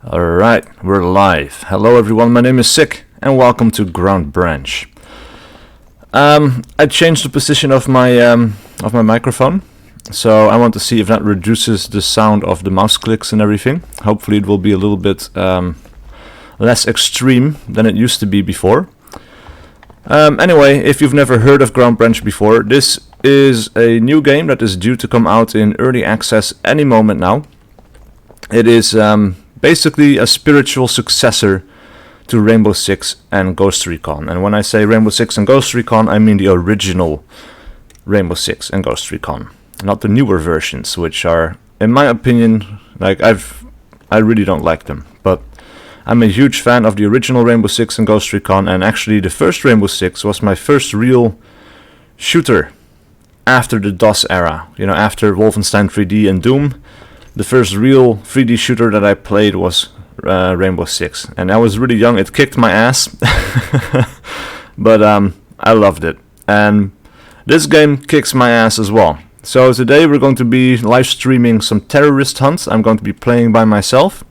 Alright, we're live. Hello everyone, my name is SiC and welcome to Ground Branch. I changed the position of my microphone, so I want to see if that reduces the sound of the mouse clicks and everything. Hopefully it will be a little bit less extreme than it used to be before. Anyway, if you've never heard of Ground Branch before, this is a new game that is due to come out in early access any moment now. It is basically a spiritual successor to Rainbow Six and Ghost Recon. And when I say Rainbow Six and Ghost Recon, I mean the original Rainbow Six and Ghost Recon, not the newer versions, which are, in my opinion, like I really don't like them. But I'm a huge fan of the original Rainbow Six and Ghost Recon, and actually the first Rainbow Six was my first real shooter after the DOS era. You know, after Wolfenstein 3D and Doom. The first real 3D shooter that I played was Rainbow Six, and I was really young. It kicked my ass, but I loved it, and this game kicks my ass as well. So today we're going to be live streaming some terrorist hunts. I'm going to be playing by myself,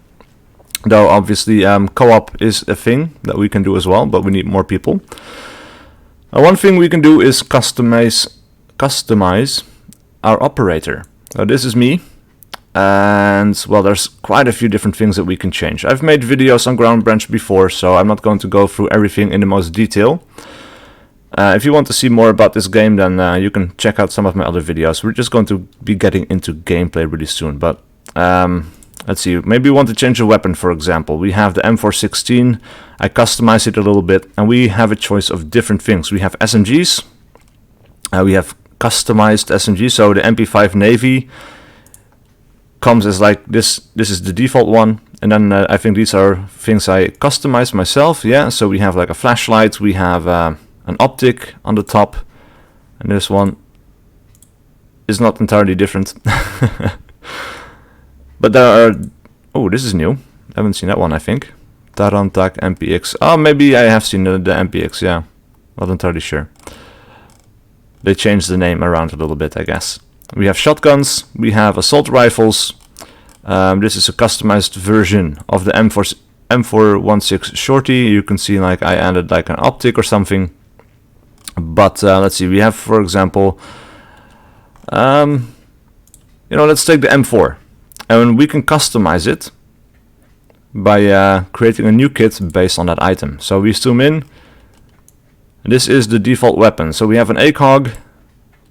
though obviously co-op is a thing that we can do as well, but we need more people. One thing we can do is customize our operator. Now this is me. And, well, there's quite a few different things that we can change. I've made videos on Ground Branch before, so I'm not going to go through everything in the most detail. If you want to see more about this game, then you can check out some of my other videos. We're just going to be getting into gameplay really soon. But, let's see, maybe we want to change a weapon, for example. We have the M416, I customize it a little bit, and we have a choice of different things. We have SMGs, we have customized SMGs, so the MP5 Navy comes as like this is the default one, and then I think these are things I customize myself. Yeah, so we have like a flashlight, we have an optic on the top, and this one is not entirely different. But there are, oh, this is new, I haven't seen that one. I think Tarantak MPX. Oh, maybe I have seen the MPX. Yeah, not entirely sure. They changed the name around a little bit, I guess. We have shotguns, we have assault rifles. This is a customized version of the M416 Shorty. You can see like I added like an optic or something. But let's see, we have, for example, let's take the M4. And we can customize it by creating a new kit based on that item. So we zoom in. This is the default weapon. So we have an ACOG.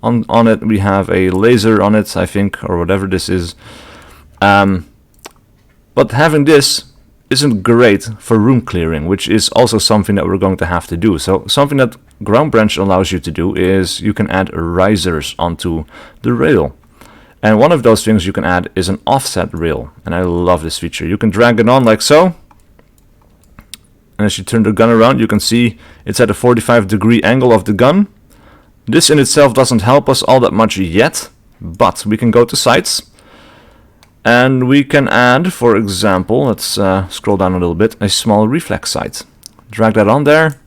On it, we have a laser on it, I think, or whatever this is. But having this isn't great for room clearing, which is also something that we're going to have to do. So something that Ground Branch allows you to do is you can add risers onto the rail. And one of those things you can add is an offset rail. And I love this feature. You can drag it on like so. And as you turn the gun around, you can see it's at a 45-degree angle of the gun. This in itself doesn't help us all that much yet, but we can go to sights, and we can add, for example, let's scroll down a little bit, a small reflex sight. Drag that on there,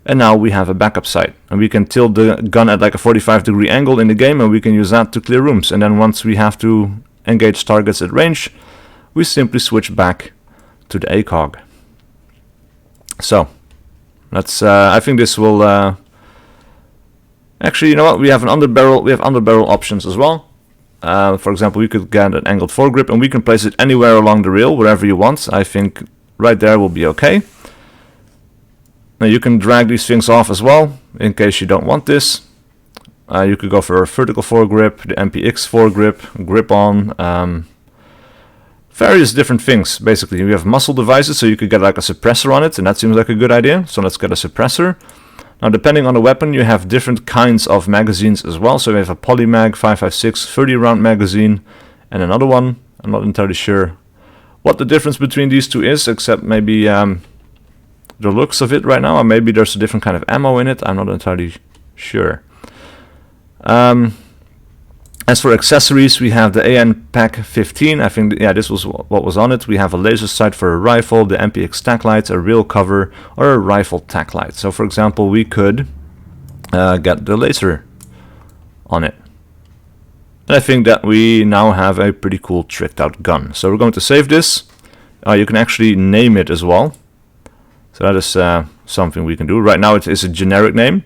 and now we have a backup sight. And we can tilt the gun at like a 45-degree angle in the game, and we can use that to clear rooms. And then once we have to engage targets at range, we simply switch back to the ACOG. So, let's, I think this will... Actually, you know what? We have an underbarrel. We have underbarrel options as well. For example, we could get an angled foregrip, and we can place it anywhere along the rail, wherever you want. I think right there will be okay. Now you can drag these things off as well, in case you don't want this. You could go for a vertical foregrip, the MPX foregrip, grip-on, various different things. Basically, we have muzzle devices, so you could get like a suppressor on it, and that seems like a good idea. So let's get a suppressor. Now, depending on the weapon, you have different kinds of magazines as well. So we have a Polymag 5.56 30-round magazine and another one. I'm not entirely sure what the difference between these two is, except maybe the looks of it right now, or maybe there's a different kind of ammo in it. I'm not entirely sure. As for accessories, we have the AN Pack 15. I think, yeah, this was what was on it. We have a laser sight for a rifle, the MPX tack light, a rail cover, or a rifle tack light. So, for example, we could get the laser on it. And I think that we now have a pretty cool tricked out gun. So we're going to save this. You can actually name it as well. So that is something we can do. Right now it is a generic name.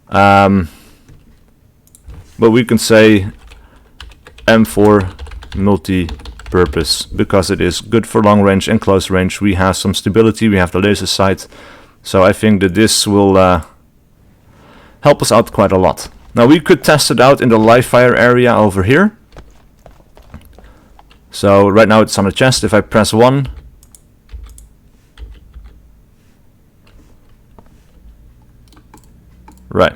But we can say M4 multi-purpose because it is good for long range and close range. We have some stability, we have the laser sight. So I think that this will help us out quite a lot. Now we could test it out in the live fire area over here. So right now it's on the chest. If I press 1, right,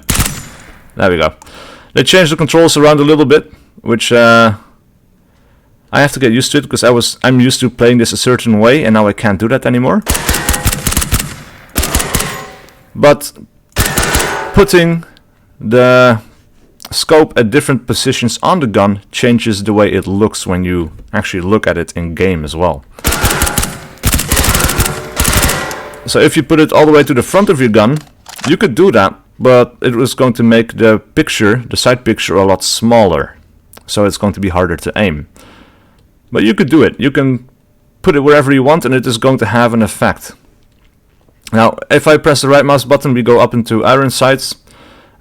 there we go. They changed the controls around a little bit, which I have to get used to it because I'm used to playing this a certain way, and now I can't do that anymore. But putting the scope at different positions on the gun changes the way it looks when you actually look at it in game as well. So if you put it all the way to the front of your gun, you could do that, but it was going to make the picture, the side picture, a lot smaller. So it's going to be harder to aim. But you could do it. You can put it wherever you want and it is going to have an effect. Now, if I press the right mouse button, we go up into iron sights.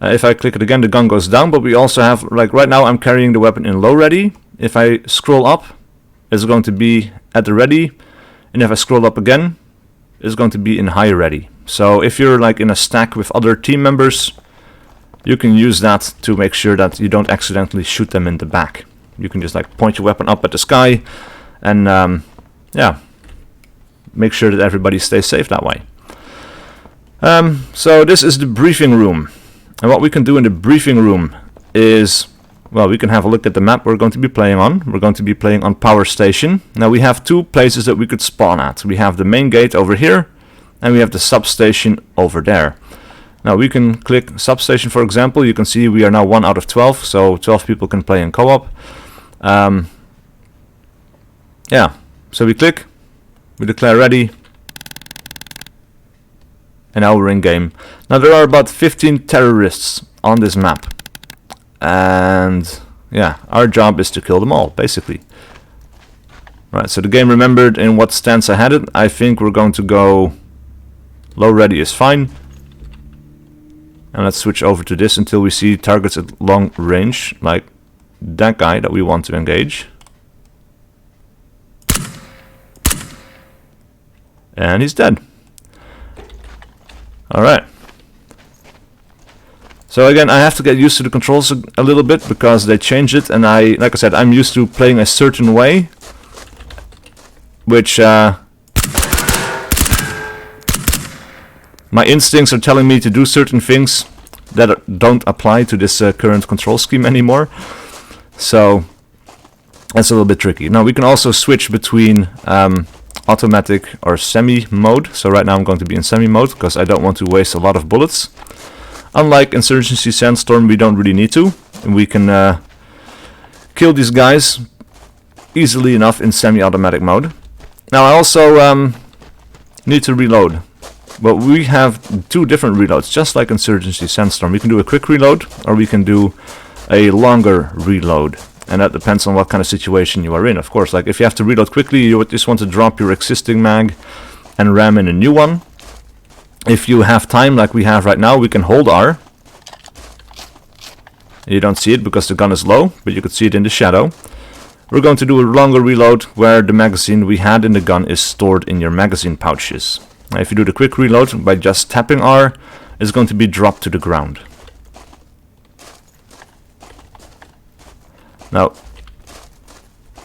If I click it again, the gun goes down, but we also have, like right now I'm carrying the weapon in low ready. If I scroll up, it's going to be at the ready. And if I scroll up again, it's going to be in high ready. So if you're like in a stack with other team members, you can use that to make sure that you don't accidentally shoot them in the back. You can just like point your weapon up at the sky and yeah, make sure that everybody stays safe that way. So this is the briefing room. And what we can do in the briefing room is, well, we can have a look at the map we're going to be playing on. We're going to be playing on Power Station. Now we have two places that we could spawn at. We have the main gate over here, and we have the substation over there. Now we can click substation, for example. You can see we are now 1 out of 12, so 12 people can play in co-op. Yeah, so we click, we declare ready, and now we're in game. Now there are about 15 terrorists on this map, and yeah, our job is to kill them all, basically. Right, so the game remembered in what stance I had it. I think we're going to go low ready is fine. And let's switch over to this until we see targets at long range, like that guy that we want to engage. And he's dead. Alright. So again, I have to get used to the controls a little bit because they changed it, and like I said, I'm used to playing a certain way, which my instincts are telling me to do certain things that don't apply to this current control scheme anymore. So that's a little bit tricky. Now we can also switch between automatic or semi mode. So right now I'm going to be in semi mode because I don't want to waste a lot of bullets. Unlike Insurgency Sandstorm, we don't really need to. We can kill these guys easily enough in semi-automatic mode. Now I also need to reload. But we have two different reloads, just like Insurgency Sandstorm. We can do a quick reload, or we can do a longer reload. And that depends on what kind of situation you are in, of course. Like if you have to reload quickly, you just want to drop your existing mag and ram in a new one. If you have time, like we have right now, we can hold R. You don't see it because the gun is low, but you could see it in the shadow. We're going to do a longer reload where the magazine we had in the gun is stored in your magazine pouches. Now, if you do the quick reload by just tapping R, it's going to be dropped to the ground. Now,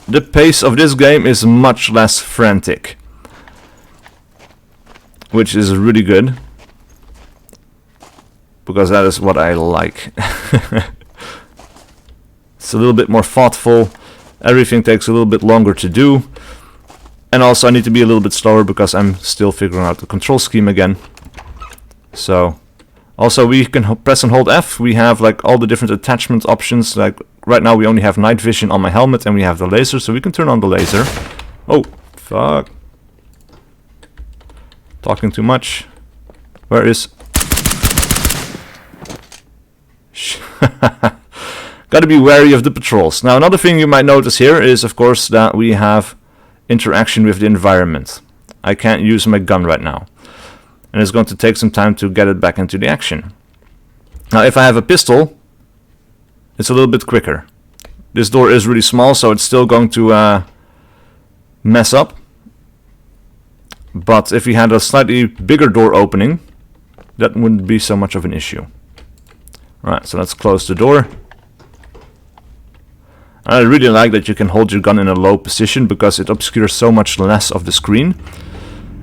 the pace of this game is much less frantic, which is really good, because that is what I like. It's a little bit more thoughtful, everything takes a little bit longer to do, and also I need to be a little bit slower because I'm still figuring out the control scheme again. So, also we can press and hold F, we have like all the different attachment options. Like right now we only have night vision on my helmet and we have the laser, so we can turn on the laser. Oh, fuck. Talking too much. Where is... Gotta be wary of the patrols. Now another thing you might notice here is of course that we have interaction with the environment. I can't use my gun right now. And it's going to take some time to get it back into the action. Now if I have a pistol, it's a little bit quicker. This door is really small, so it's still going to mess up. But if we had a slightly bigger door opening, that wouldn't be so much of an issue. Alright, so let's close the door. I really like that you can hold your gun in a low position because it obscures so much less of the screen.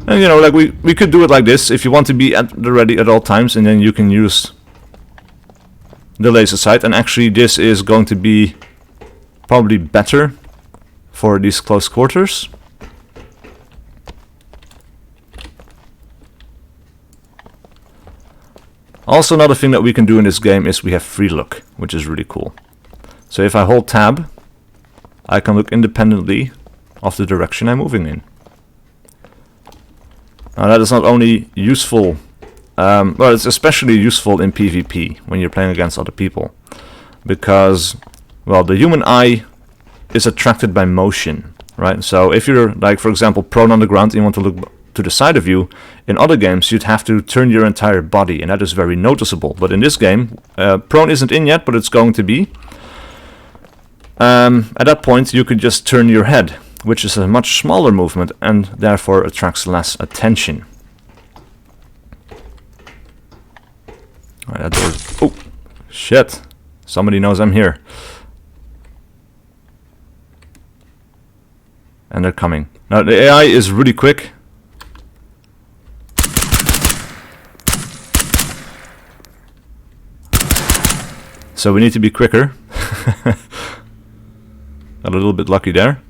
And you know, like we could do it like this if you want to be at the ready at all times, and then you can use the laser sight. And actually this is going to be probably better for these close quarters. Also, another thing that we can do in this game is we have free look, which is really cool. So if I hold tab, I can look independently of the direction I'm moving in. Now that is not only useful, well, it's especially useful in PvP when you're playing against other people. Because, well, the human eye is attracted by motion, right? So if you're, like, for example, prone on the ground and you want to look to the side of you, in other games you'd have to turn your entire body, and that is very noticeable. But in this game, prone isn't in yet, but it's going to be. At that point you could just turn your head, which is a much smaller movement and therefore attracts less attention. Alright, that door's... Oh, shit. Somebody knows I'm here. And they're coming. Now the AI is really quick. So we need to be quicker. Got a little bit lucky there.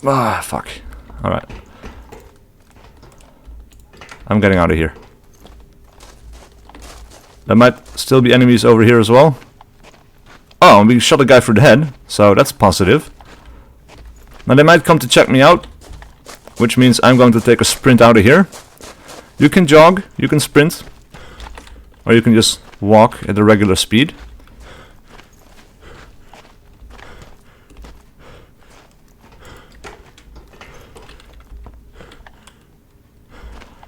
Ah, fuck. Alright. I'm getting out of here. There might still be enemies over here as well. Oh, we shot a guy through the head, so that's positive. Now they might come to check me out, which means I'm going to take a sprint out of here. You can jog, you can sprint, or you can just walk at a regular speed.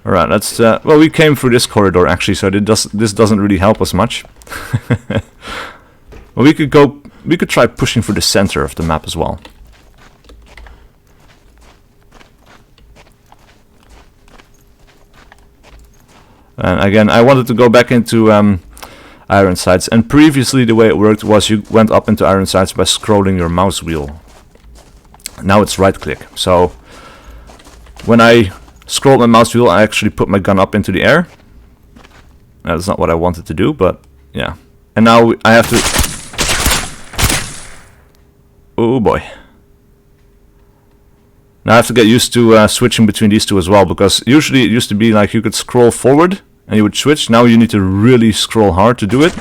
Alright, let's, well, we came through this corridor actually, so this doesn't really help us much. Well, we could try pushing through the center of the map as well. And again, I wanted to go back into iron sights, and previously the way it worked was you went up into iron sights by scrolling your mouse wheel. Now it's right click, so when I scrolled my mouse wheel I actually put my gun up into the air. That's not what I wanted to do, but yeah. And now I have to... Oh boy. Now I have to get used to switching between these two as well, because usually it used to be like you could scroll forward and you would switch. Now you need to really scroll hard to do it.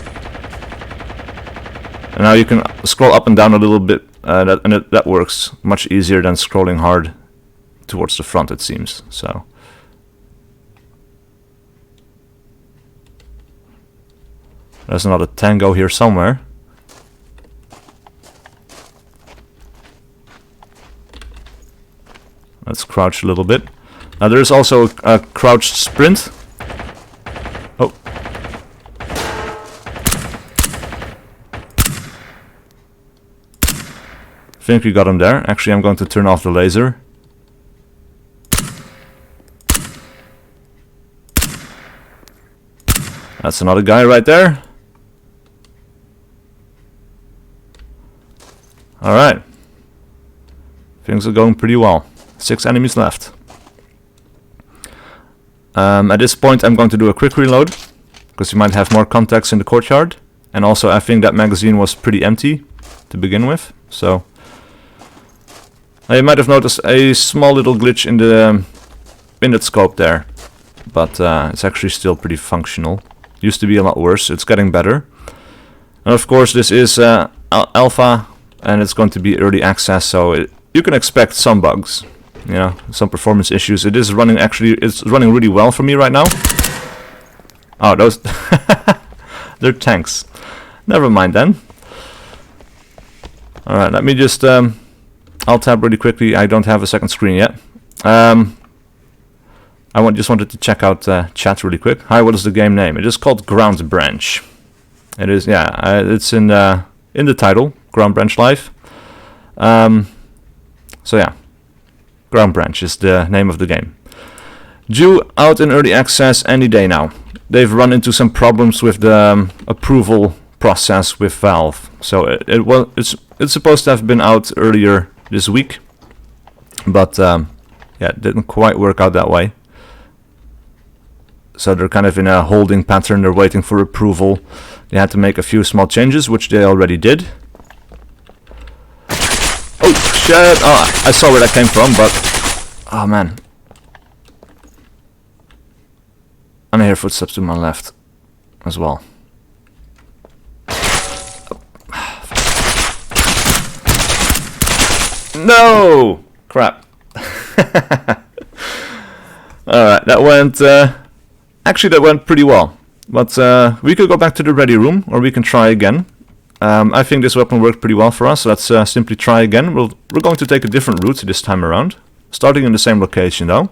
And now you can scroll up and down a little bit, that works much easier than scrolling hard towards the front, it seems. So there's another tango here somewhere. Let's crouch a little bit. Now there's also a crouched sprint. Oh. I think we got him there. Actually, I'm going to turn off the laser. That's another guy right there. Alright. Things are going pretty well. 6 enemies left. At this point I'm going to do a quick reload, because you might have more contacts in the courtyard. And also I think that magazine was pretty empty to begin with. So you might have noticed a small little glitch in the scope there. But it's actually still pretty functional. Used to be a lot worse, it's getting better. And of course this is alpha, and it's going to be early access, so you can expect some bugs, you know, some performance issues. It is running, actually, it's running really well for me right now. Oh, those, they're tanks. Never mind then. Alright, let me just, I'll tab really quickly. I don't have a second screen yet. Just wanted to check out chat really quick. Hi, what is the game name? It is called Ground Branch. It is, yeah, it's in the title, Ground Branch Live. So yeah, Ground Branch is the name of the game. Due out in early access any day now. They've run into some problems with the approval process with Valve. So it's supposed to have been out earlier this week, but yeah, it didn't quite work out that way. So they're kind of in a holding pattern. They're waiting for approval. They had to make a few small changes, which they already did. Oh shit! Oh, I saw where that came from, but oh man, and I hear footsteps to my left as well. No! Crap. Alright, that went... actually, that went pretty well. But we could go back to the ready room, or we can try again. I think this weapon worked pretty well for us, so let's simply try again. We're going to take a different route this time around. Starting in the same location, though.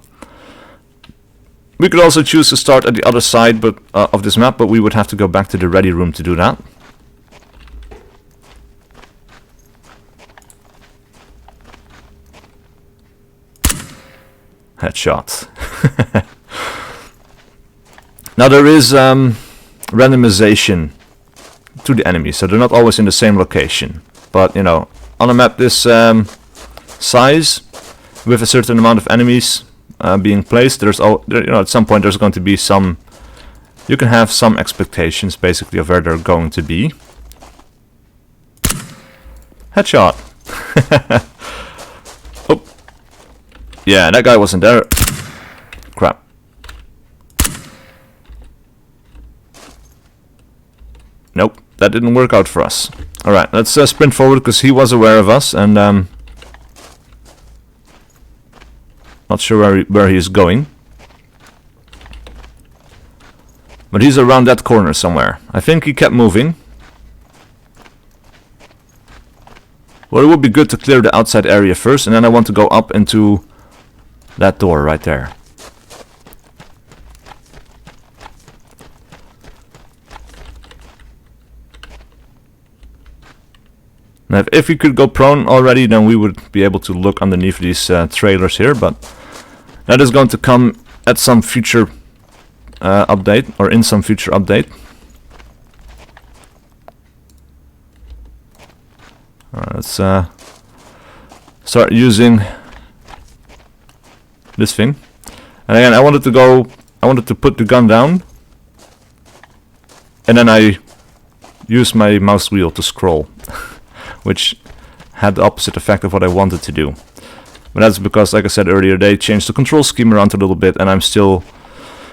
We could also choose to start at the other side of this map, but we would have to go back to the ready room to do that. Headshot. Now there is randomization to the enemies, so they're not always in the same location. But you know, on a map this size, with a certain amount of enemies being placed, you know, at some point there's going to be some. You can have some expectations, basically, of where they're going to be. Headshot. Oh. Yeah, that guy wasn't there. Crap. Nope, that didn't work out for us. Alright, let's sprint forward, because he was aware of us, and not sure where he is going. But he's around that corner somewhere. I think he kept moving. Well, it would be good to clear the outside area first, and then I want to go up into that door right there. Now, if we could go prone already, then we would be able to look underneath these trailers here, but that is going to come at some future update, or in some future update. Alright, let's start using this thing. And again, I wanted to put the gun down, and then I use my mouse wheel to scroll, which had the opposite effect of what I wanted to do. But that's because, like I said earlier, they changed the control scheme around a little bit, and I'm still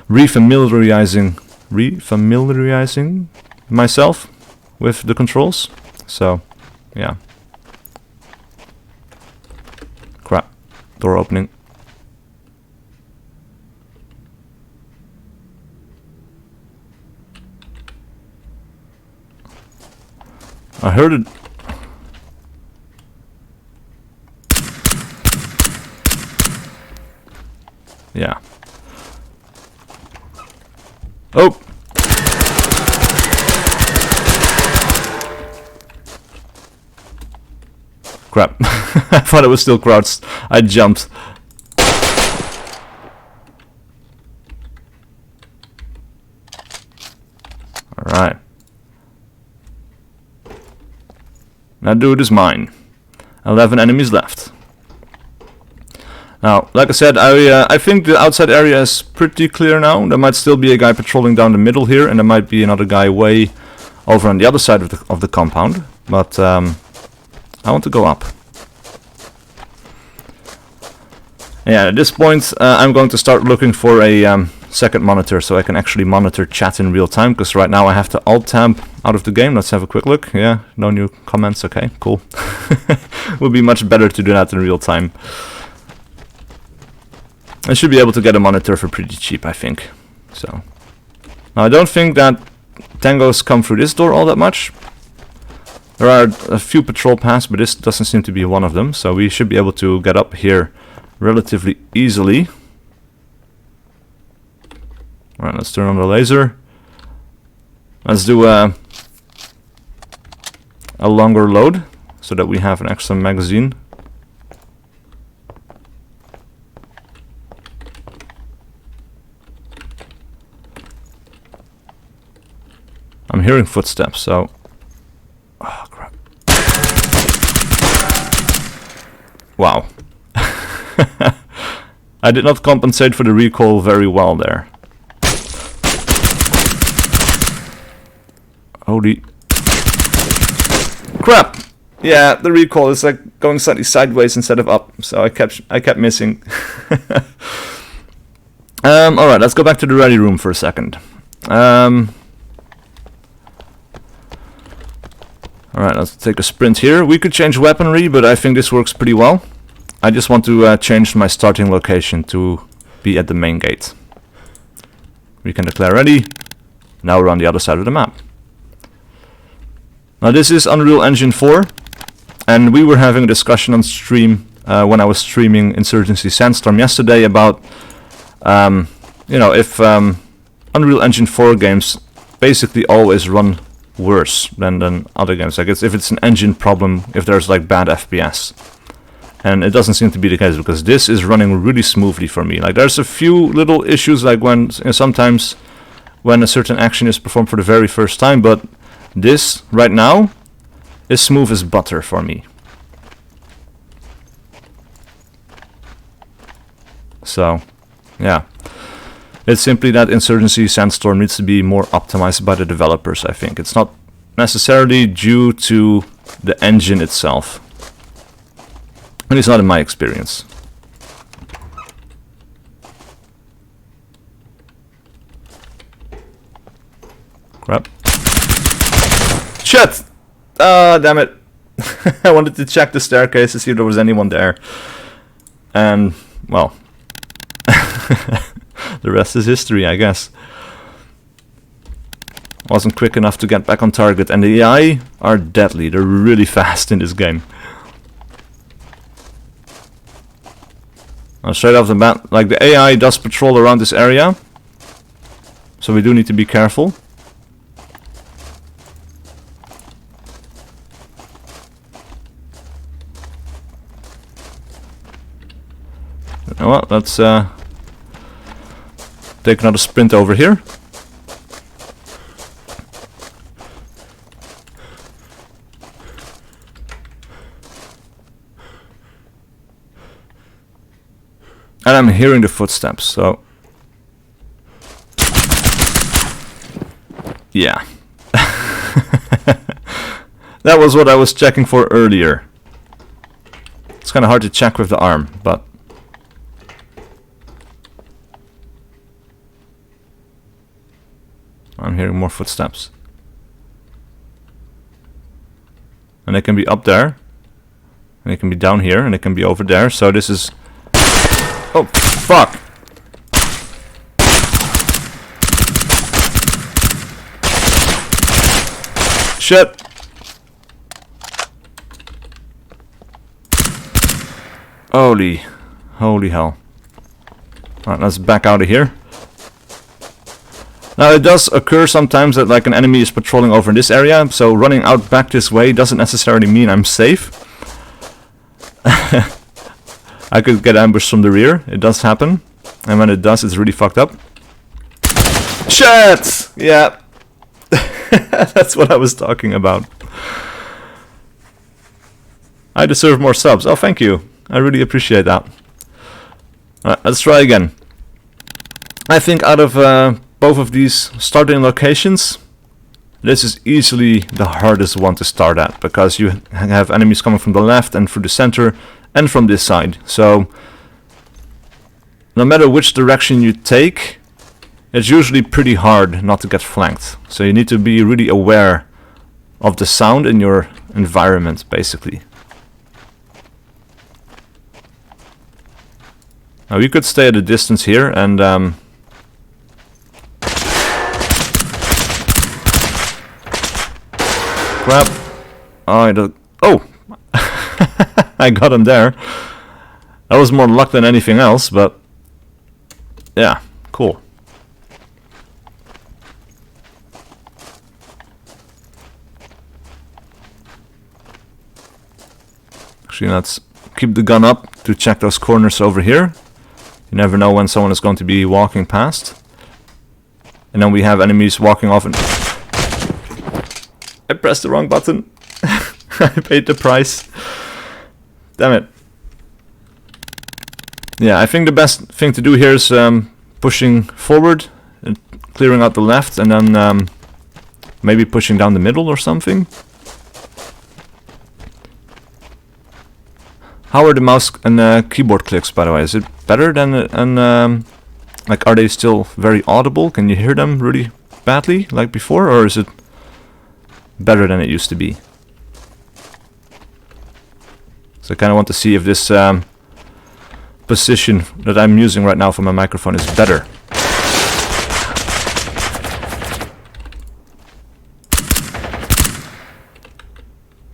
refamiliarizing myself with the controls. So, yeah. Crap. Door opening. I heard it. Yeah. Oh! Crap. I thought it was still crouched. I jumped. Alright. Now dude is mine. 11 enemies left. Now, like I said, I think the outside area is pretty clear now. There might still be a guy patrolling down the middle here, and there might be another guy way over on the other side of the compound. But I want to go up. Yeah, at this point, I'm going to start looking for a second monitor so I can actually monitor chat in real time, because right now I have to alt-tab out of the game. Let's have a quick look. Yeah, no new comments. Okay, cool. Would be much better to do that in real time. I should be able to get a monitor for pretty cheap, I think. So now I don't think that tangos come through this door all that much. There are a few patrol paths, but this doesn't seem to be one of them, so we should be able to get up here relatively easily. Alright, let's turn on the laser. Let's do a longer load so that we have an extra magazine. I'm hearing footsteps, so... Oh, crap. Wow. I did not compensate for the recoil very well there. Holy... Crap! Yeah, the recoil is like going slightly sideways instead of up, so I kept missing. Alright, let's go back to the ready room for a second. Alright, let's take a sprint here. We could change weaponry, but I think this works pretty well. I just want to change my starting location to be at the main gate. We can declare ready. Now we're on the other side of the map. Now this is Unreal Engine 4, and we were having a discussion on stream when I was streaming Insurgency Sandstorm yesterday about, you know, if Unreal Engine 4 games basically always run worse than other games. Like if it's an engine problem, if there's like bad FPS. And it doesn't seem to be the case, because this is running really smoothly for me. Like there's a few little issues, like when sometimes when a certain action is performed for the very first time, but this right now is smooth as butter for me. So yeah, it's simply that Insurgency Sandstorm needs to be more optimized by the developers, I think. It's not necessarily due to the engine itself. At least not in my experience. Crap. Shit! Ah, damn it. I wanted to check the staircase to see if there was anyone there. And, well... the rest is history, I guess. Wasn't quick enough to get back on target, and the AI are deadly. They're really fast in this game. Now, straight off the bat, like the AI does patrol around this area, so we do need to be careful. You know what? Let's take another sprint over here. And I'm hearing the footsteps, so... yeah. That was what I was checking for earlier. It's kind of hard to check with the arm, but... I'm hearing more footsteps. And they can be up there. And they can be down here, and they can be over there, so this is... Oh, fuck! Shit! Holy hell. Alright, let's back out of here. Now it does occur sometimes that like an enemy is patrolling over in this area, so running out back this way doesn't necessarily mean I'm safe. I could get ambushed from the rear, it does happen, and when it does, it's really fucked up. Shit! Yeah. That's what I was talking about. I deserve more subs. Oh, thank you. I really appreciate that. Alright, let's try again. I think out of both of these starting locations, this is easily the hardest one to start at, because you have enemies coming from the left and through the center and from this side. So no matter which direction you take, it's usually pretty hard not to get flanked. So you need to be really aware of the sound in your environment, basically. Now you could stay at a distance here and grab. Oh, I got him there. That was more luck than anything else, but yeah, cool. Actually, let's keep the gun up to check those corners over here. You never know when someone is going to be walking past. And then we have enemies walking off and... I pressed the wrong button. I paid the price. Damn it. Yeah, I think the best thing to do here is pushing forward, and clearing out the left, and then maybe pushing down the middle or something. How are the mouse and keyboard clicks, by the way? Is it better than like, are they still very audible? Can you hear them really badly like before, or is it better than it used to be? So I kind of want to see if this position that I'm using right now for my microphone is better.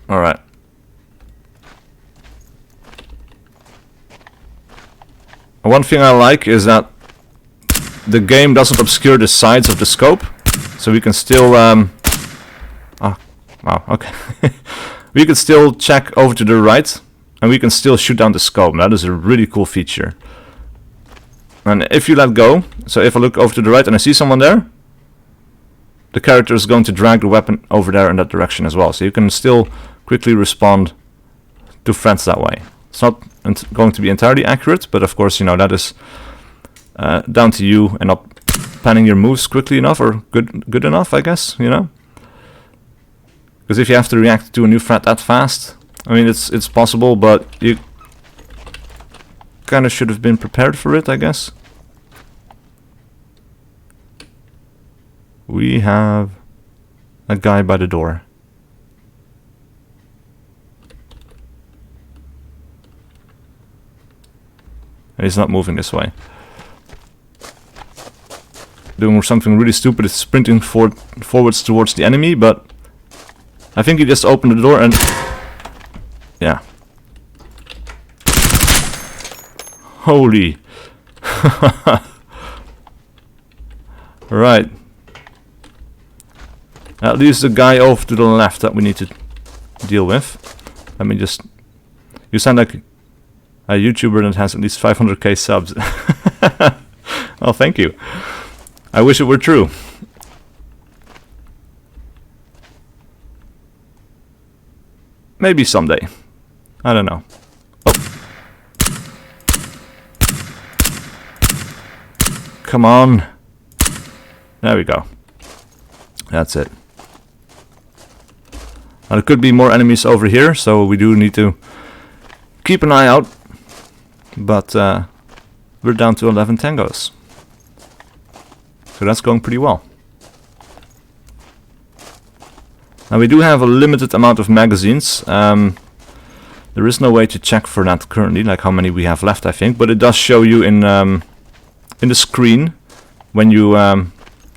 Alright. One thing I like is that the game doesn't obscure the sides of the scope, so we can still oh, wow, okay. We can still check over to the right, and we can still shoot down the scope. That is a really cool feature. And if you let go, so if I look over to the right and I see someone there, the character is going to drag the weapon over there in that direction as well. So you can still quickly respond to friends that way. It's not going to be entirely accurate, but of course, you know, that is down to you and not planning your moves quickly enough or good enough, I guess, you know. Because if you have to react to a new threat that fast, I mean, it's possible, but you kind of should have been prepared for it, I guess. We have a guy by the door. And he's not moving this way. Doing something really stupid is sprinting forwards towards the enemy, but I think he just opened the door and... yeah. Holy. Right. At least the guy over to the left that we need to deal with. Let me just... You sound like a YouTuber that has at least 500k subs. Oh, thank you. I wish it were true. Maybe someday. I don't know. Oh. Come on. There we go. That's it. Now, there could be more enemies over here, so we do need to keep an eye out. But we're down to 11 tangos. So that's going pretty well. Now we do have a limited amount of magazines. There is no way to check for that currently, like how many we have left, I think. But it does show you in the screen when you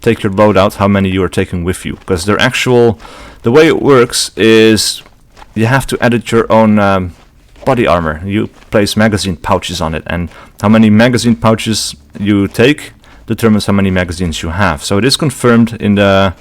take your loadout how many you are taking with you. Because they're actual... The way it works is you have to edit your own body armor. You place magazine pouches on it, and how many magazine pouches you take determines how many magazines you have. So it is confirmed in the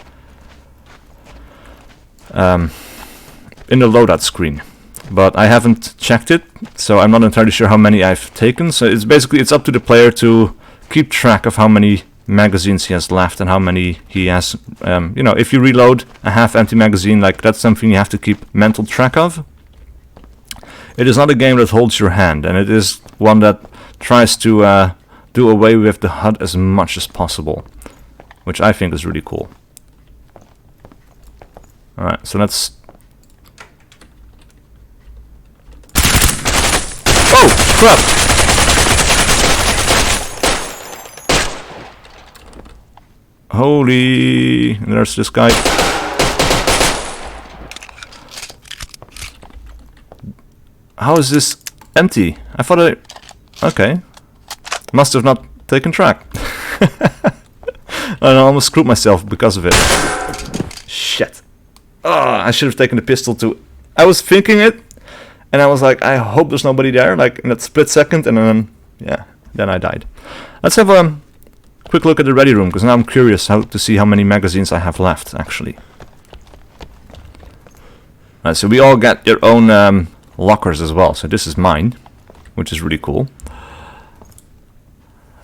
loadout screen, but I haven't checked it, so I'm not entirely sure how many I've taken. So it's basically, it's up to the player to keep track of how many magazines he has left and how many he has. You know, if you reload a half-empty magazine, like, that's something you have to keep mental track of. It is not a game that holds your hand, and it is one that tries to do away with the HUD as much as possible, which I think is really cool. Alright, so let's... Oh, crap! Holy, there's this guy. How is this empty? I thought okay. Must have not taken track. I almost screwed myself because of it. Shit. Oh, I should have taken the pistol too. I was thinking it, and I was like, I hope there's nobody there, like in that split second, and then, yeah, then I died. Let's have a quick look at the ready room, because now I'm curious to see how many magazines I have left, actually. Alright, so we all get their own lockers as well. So this is mine, which is really cool.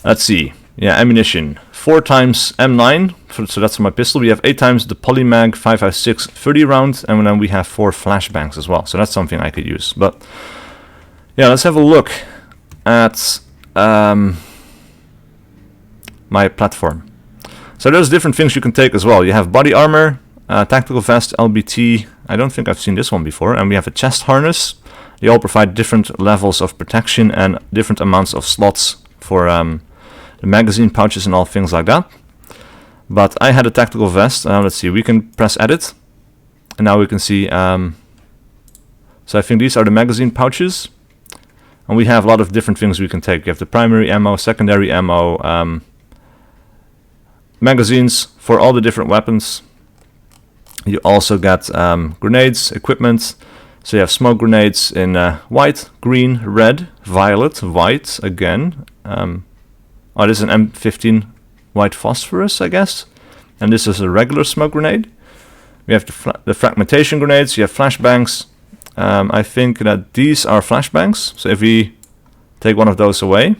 Let's see. Yeah, ammunition. 4 times M9, so that's for my pistol. We have 8 times the Polymag 5.56 30 round, and then we have 4 flashbangs as well. So that's something I could use. But yeah, let's have a look at my platform. So there's different things you can take as well. You have body armor, tactical vest, LBT. I don't think I've seen this one before. And we have a chest harness. They all provide different levels of protection and different amounts of slots for the magazine pouches and all things like that. But I had a tactical vest. Let's see, we can press edit, and now we can see. So I think these are the magazine pouches, and we have a lot of different things we can take. You have the primary ammo, secondary ammo, magazines for all the different weapons. You also get grenades, equipment. So you have smoke grenades in white, green, red, violet, white again. Oh, this is an M15 white phosphorus, I guess. And this is a regular smoke grenade. We have the fragmentation grenades. You have flashbangs. I think that these are flashbangs. So if we take one of those away,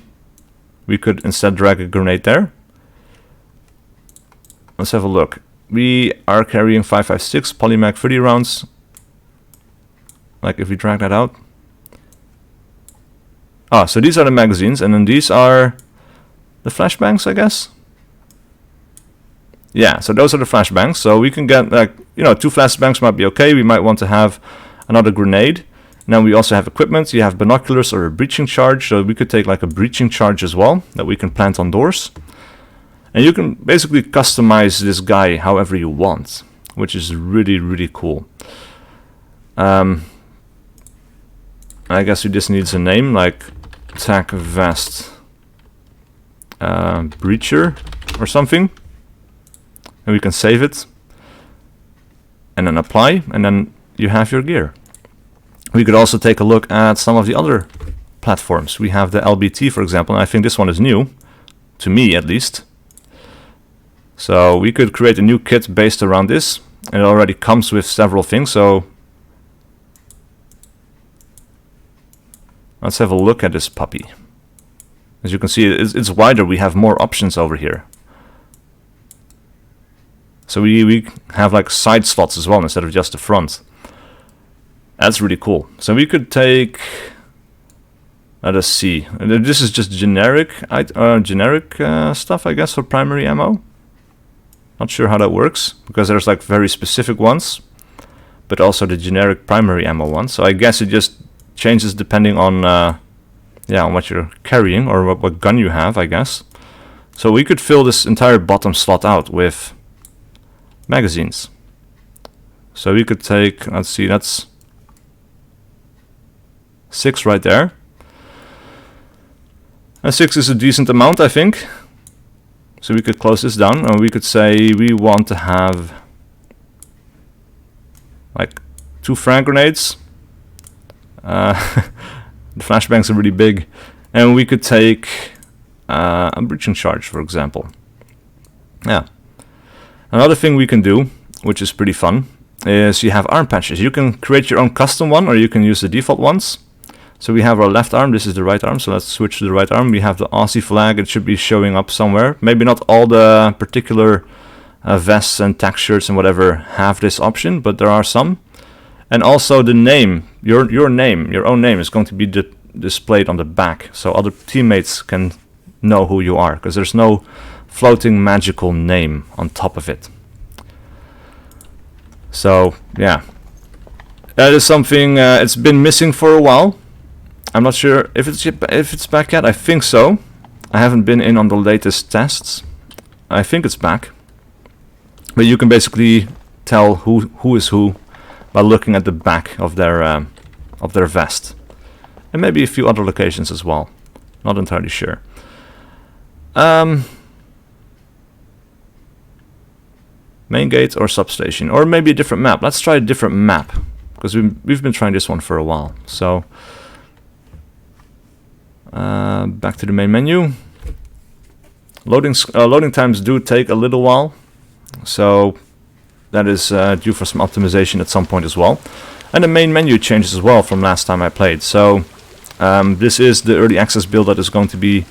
we could instead drag a grenade there. Let's have a look. We are carrying 5.56 Polymag 30 rounds. Like if we drag that out. Ah, so these are the magazines, and then these are the flashbangs, I guess. Yeah, so those are the flashbangs. So we can get, like, 2 flashbangs might be okay. We might want to have another grenade. Now we also have equipment. You have binoculars or a breaching charge. So we could take like a breaching charge as well that we can plant on doors. And you can basically customize this guy however you want, which is really, really cool. I guess we just needs a name, like Tac Vest Breacher or something. And we can save it. And then apply, and then you have your gear. We could also take a look at some of the other platforms. We have the LBT, for example, and I think this one is new, to me at least. So we could create a new kit based around this, and it already comes with several things. So let's have a look at this puppy. As you can see, it's wider. We have more options over here. So we have like side slots as well instead of just the front. That's really cool. So we could take, let us see. This is just generic stuff, I guess, for primary ammo. Not sure how that works, because there's like very specific ones, but also the generic primary ammo ones. So I guess it just changes depending on on what you're carrying or what gun you have, I guess. So we could fill this entire bottom slot out with magazines. So we could take, let's see, that's 6 right there. And 6 is a decent amount, I think. So we could close this down, and we could say we want to have like 2 frag grenades. The flashbangs are really big, and we could take a breaching charge, for example. Yeah. Another thing we can do, which is pretty fun, is you have arm patches. You can create your own custom one, or you can use the default ones. So we have our left arm, this is the right arm, so let's switch to the right arm. We have the Aussie flag, it should be showing up somewhere. Maybe not all the particular vests and tack shirts and whatever have this option, but there are some. And also the name, your name, your own name is going to be displayed on the back, so other teammates can know who you are, because there's no floating magical name on top of it. So yeah, that is something it's been missing for a while. I'm not sure if it's back yet. I think so. I haven't been in on the latest tests. I think it's back. But you can basically tell who is who by looking at the back of their vest, and maybe a few other locations as well. Not entirely sure. Main gate or substation, or maybe a different map. Let's try a different map, because we've been trying this one for a while. So back to the main menu. Loading times do take a little while, so that is due for some optimization at some point as well. And the main menu changes as well from last time I played. So this is the early access build that is going to be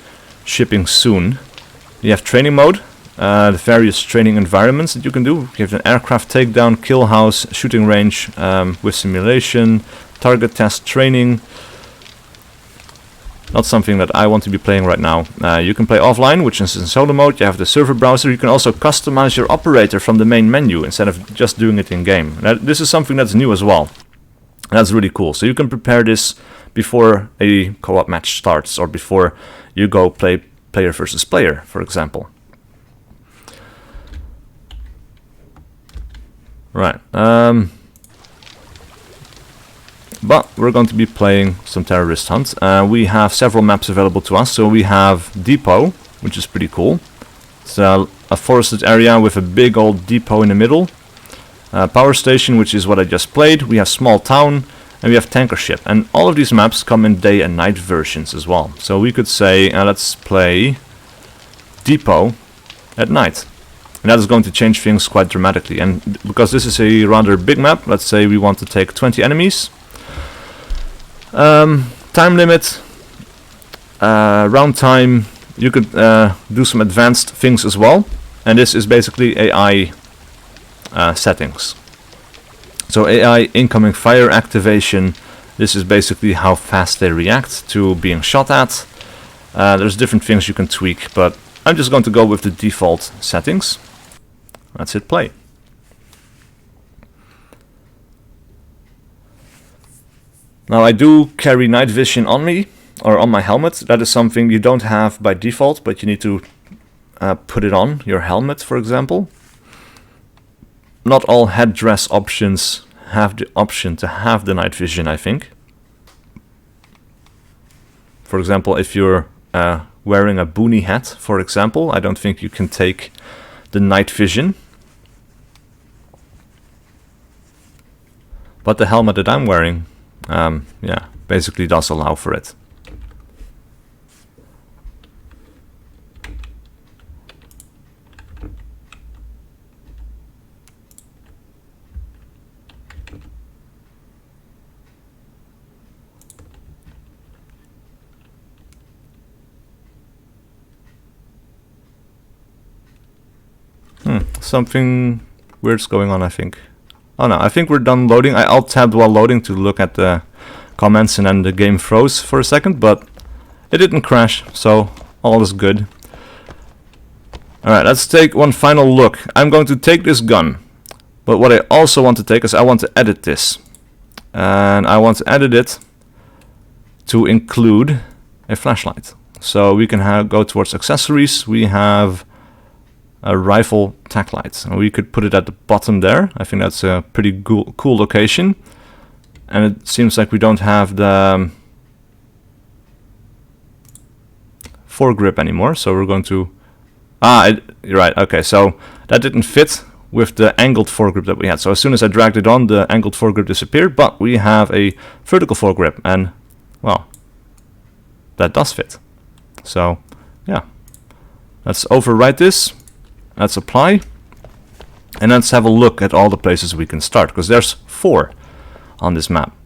shipping soon. You have training mode, the various training environments that you can do. You have an aircraft takedown, kill house, shooting range with simulation, target test training. Not something that I want to be playing right now. You can play offline, which is in solo mode. You have the server browser. You can also customize your operator from the main menu instead of just doing it in game. This is something that's new as well. That's really cool. So you can prepare this before a co-op match starts, or before you go play player versus player, for example. Right. But we're going to be playing some terrorist hunt. We have several maps available to us. So we have Depot, which is pretty cool. It's a forested area with a big old depot in the middle. Power station, which is what I just played. We have small town, and we have tanker ship. And all of these maps come in day and night versions as well. So we could say, let's play Depot at night. And that is going to change things quite dramatically. And because this is a rather big map, let's say we want to take 20 enemies. Time limit, round time, you could do some advanced things as well. And this is basically AI settings. So AI incoming fire activation, this is basically how fast they react to being shot at. There's different things you can tweak, but I'm just going to go with the default settings. Let's hit play. Now I do carry night vision on me, or on my helmet. That is something you don't have by default, but you need to put it on your helmet, for example. Not all headdress options have the option to have the night vision, I think. For example, if you're wearing a boonie hat, for example, I don't think you can take the night vision. But the helmet that I'm wearing, yeah, basically does allow for it. Something weird's going on, I think. Oh no, I think we're done loading. I alt-tabbed while loading to look at the comments, and then the game froze for a second, but it didn't crash, so all is good. Alright, let's take one final look. I'm going to take this gun, but what I also want to take is I want to edit this. And I want to edit it to include a flashlight. So we can go towards accessories. We have a rifle tack light, and we could put it at the bottom there. I think that's a pretty cool location. And it seems like we don't have the foregrip anymore, so we're going to... you're right, okay, so that didn't fit with the angled foregrip that we had. So as soon as I dragged it on, the angled foregrip disappeared, but we have a vertical foregrip, and, well, that does fit. So, yeah. Let's overwrite this. Let's apply, and let's have a look at all the places we can start, because there's 4 on this map.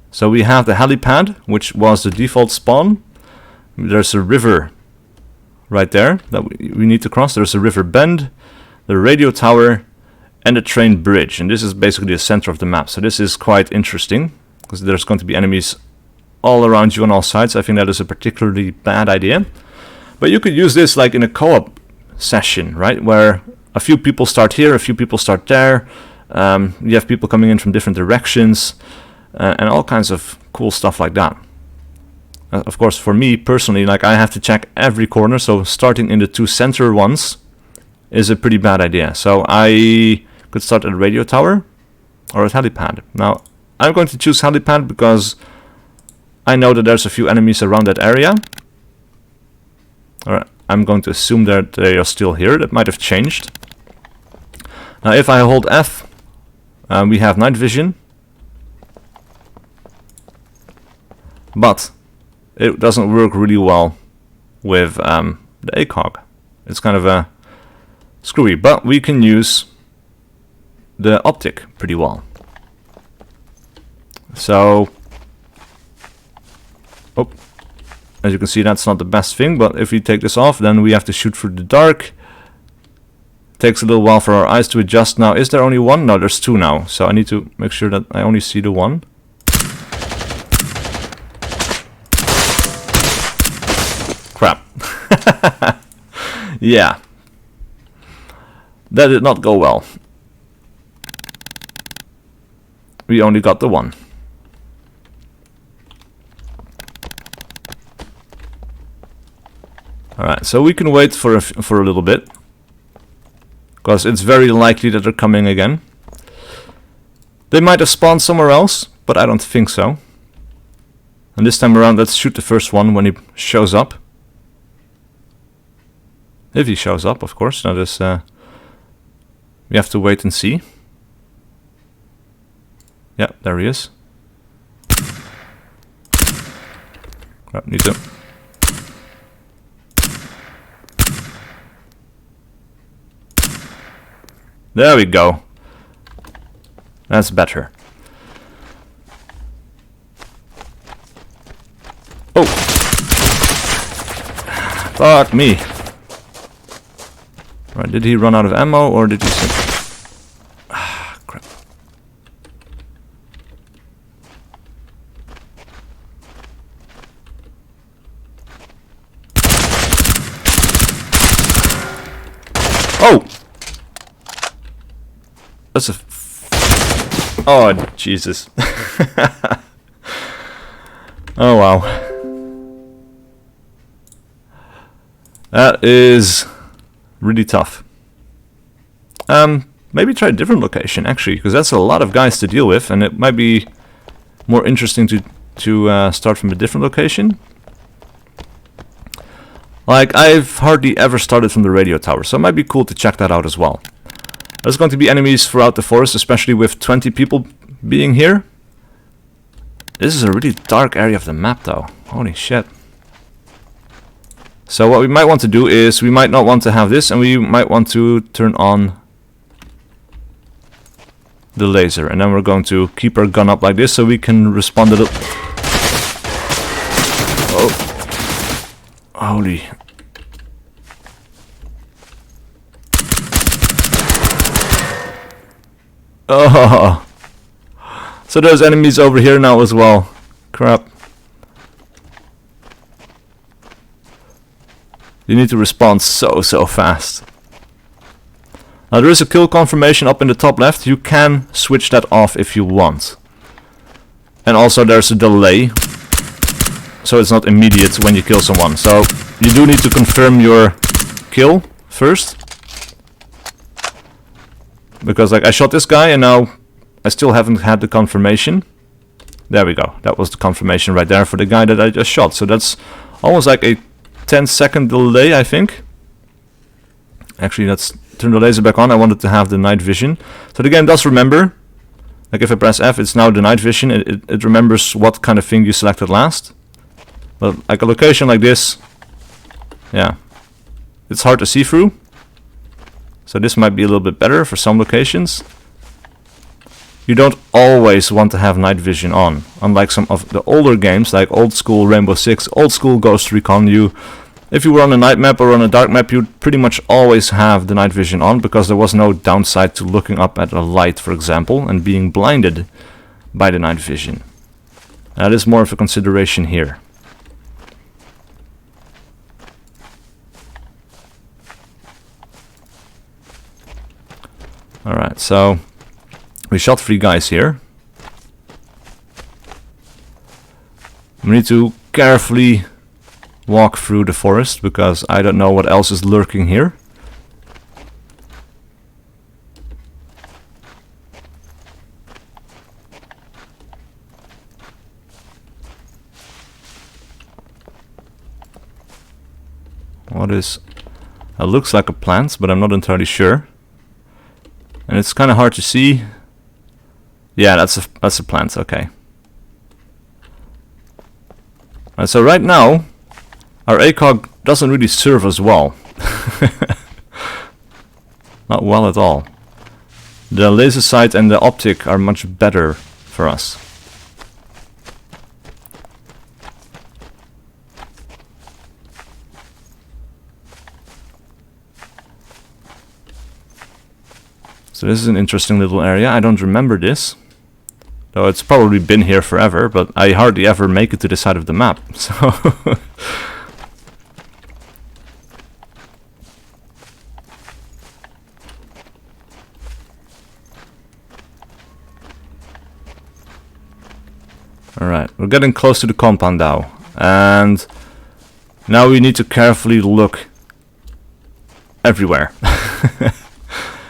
So we have the helipad, which was the default spawn. There's a river right there that we need to cross. There's a river bend, the radio tower, and the train bridge, and this is basically the center of the map. So this is quite interesting, because there's going to be enemies all around you on all sides. I think that is a particularly bad idea, but you could use this like in a co-op session, right, where a few people start here, a few people start there. You have people coming in from different directions, and all kinds of cool stuff like that. Of course, for me personally, like, I have to check every corner, so starting in the 2 center ones is a pretty bad idea. So I could start at a radio tower or a helipad. Now I'm going to choose helipad because I know that there's a few enemies around that area. Alright, I'm going to assume that they are still here. That might have changed. Now if I hold F, we have night vision. But it doesn't work really well with the ACOG. It's kind of screwy, but we can use the optic pretty well. So, oh, as you can see, that's not the best thing, but if we take this off, then we have to shoot through the dark. Takes a little while for our eyes to adjust. Now, is there only one? No, there's two now, so I need to make sure that I only see the one. Crap. Yeah. That did not go well. We only got the one. Alright, so we can wait for a little bit. Because it's very likely that they're coming again. They might have spawned somewhere else, but I don't think so. And this time around, let's shoot the first one when he shows up. If he shows up, of course. Now this, we have to wait and see. Yeah, there he is. Crap, need to. There we go. That's better. Oh! Fuck me. Right, did he run out of ammo or did he... Ah, crap. Oh! That's a... Oh, Jesus. Oh, wow. That is really tough. Maybe try a different location, actually, because that's a lot of guys to deal with, and it might be more interesting to start from a different location. Like, I've hardly ever started from the radio tower, so it might be cool to check that out as well. There's going to be enemies throughout the forest, especially with 20 people being here. This is a really dark area of the map, though. Holy shit. So what we might want to do is, we might not want to have this, and we might want to turn on the laser. And then we're going to keep our gun up like this, so we can respond a little... Oh. Holy... Oh, so there's enemies over here now as well. Crap. You need to respond so fast. Now there is a kill confirmation up in the top left. You can switch that off if you want. And also there's a delay, so it's not immediate when you kill someone. So you do need to confirm your kill first. Because like I shot this guy and now I still haven't had the confirmation. There we go. That was the confirmation right there for the guy that I just shot. So that's almost like a 10-second delay, I think. Actually, let's turn the laser back on. I wanted to have the night vision. So the game does remember. Like if I press F, it's now the night vision. It remembers what kind of thing you selected last. But like a location like this, yeah, it's hard to see through. So this might be a little bit better for some locations. You don't always want to have night vision on. Unlike some of the older games, like old school Rainbow Six, old school Ghost Recon, if you were on a night map or on a dark map, you'd pretty much always have the night vision on, because there was no downside to looking up at a light, for example, and being blinded by the night vision. That is more of a consideration here. Alright, so we shot 3 guys here. We need to carefully walk through the forest because I don't know what else is lurking here. What is... It looks like a plant, but I'm not entirely sure. And it's kind of hard to see. Yeah, that's a plant, okay. So right now, our ACOG doesn't really serve us well. Not well at all. The laser sight and the optic are much better for us. So this is an interesting little area. I don't remember this. Though it's probably been here forever, but I hardly ever make it to the side of the map. So alright, we're getting close to the compound now. And now we need to carefully look everywhere.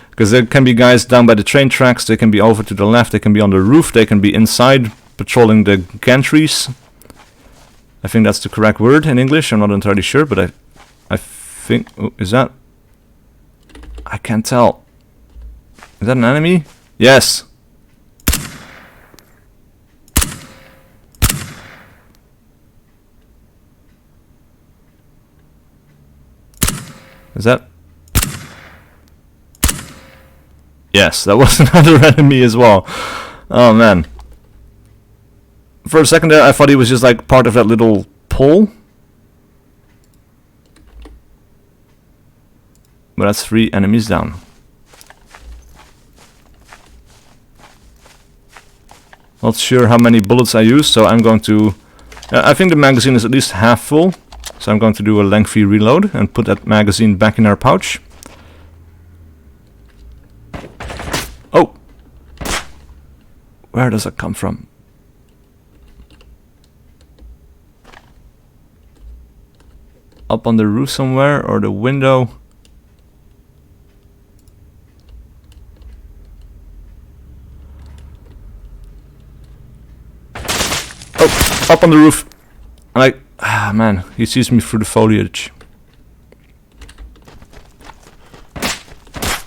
Because there can be guys down by the train tracks, they can be over to the left, they can be on the roof, they can be inside patrolling the gantries. I think that's the correct word in English, I'm not entirely sure, but I think... Oh, is that... I can't tell. Is that an enemy? Yes! Is that... Yes, that was another enemy as well. Oh man. For a second there I thought he was just like part of that little pole. But that's 3 enemies down. Not sure how many bullets I use, so I'm going to... I think the magazine is at least half full. So I'm going to do a lengthy reload and put that magazine back in our pouch. Oh! Where does that come from? Up on the roof somewhere, or the window? Oh! Up on the roof! Like, ah man, he sees me through the foliage.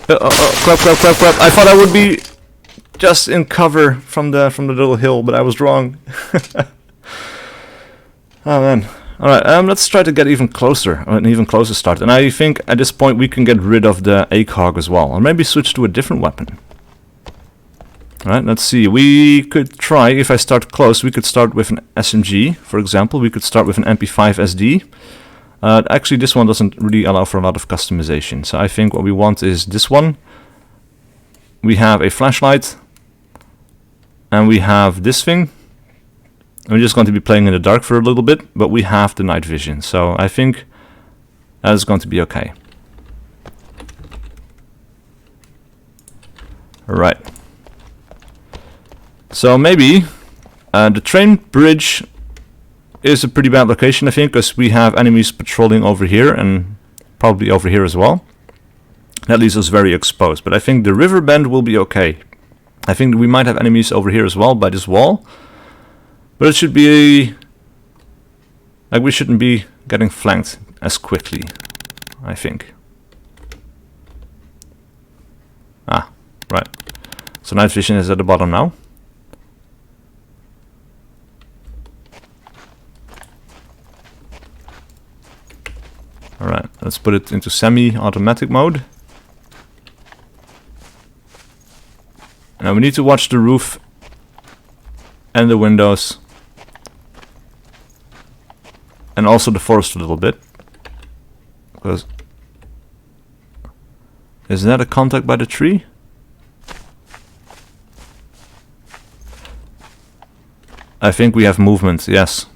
Crap. I thought I would be just in cover from the little hill, but I was wrong. Oh man. Alright, let's try to get even closer, an even closer start. And I think at this point we can get rid of the ACOG as well, or maybe switch to a different weapon. Alright, let's see. We could try, if I start close, we could start with an SMG, for example. We could start with an MP5 SD. Actually, this one doesn't really allow for a lot of customization. So I think what we want is this one. We have a flashlight. And we have this thing. We're just going to be playing in the dark for a little bit, but we have the night vision. So I think that is going to be okay. Alright. So maybe the train bridge is a pretty bad location, I think, because we have enemies patrolling over here and probably over here as well. That leaves us very exposed, but I think the river bend will be okay. I think we might have enemies over here as well by this wall, but it should be like we shouldn't be getting flanked as quickly, I think. Ah, right. So night vision is at the bottom now. Alright, let's put it into semi-automatic mode. Now we need to watch the roof and the windows. And also the forest a little bit. Because... Is that a contact by the tree? I think we have movement, yes.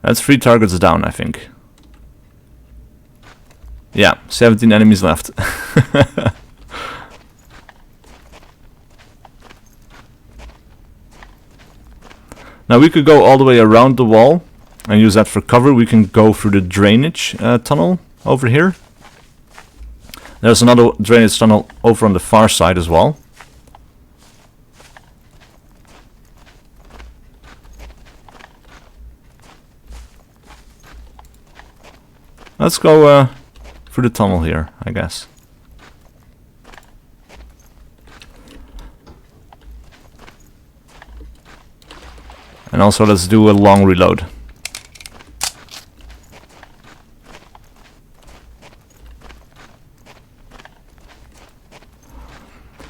That's 3 targets down, I think. Yeah, 17 enemies left. Now we could go all the way around the wall and use that for cover. We can go through the drainage tunnel over here. There's another drainage tunnel over on the far side as well. Let's go through the tunnel here, I guess. And also let's do a long reload.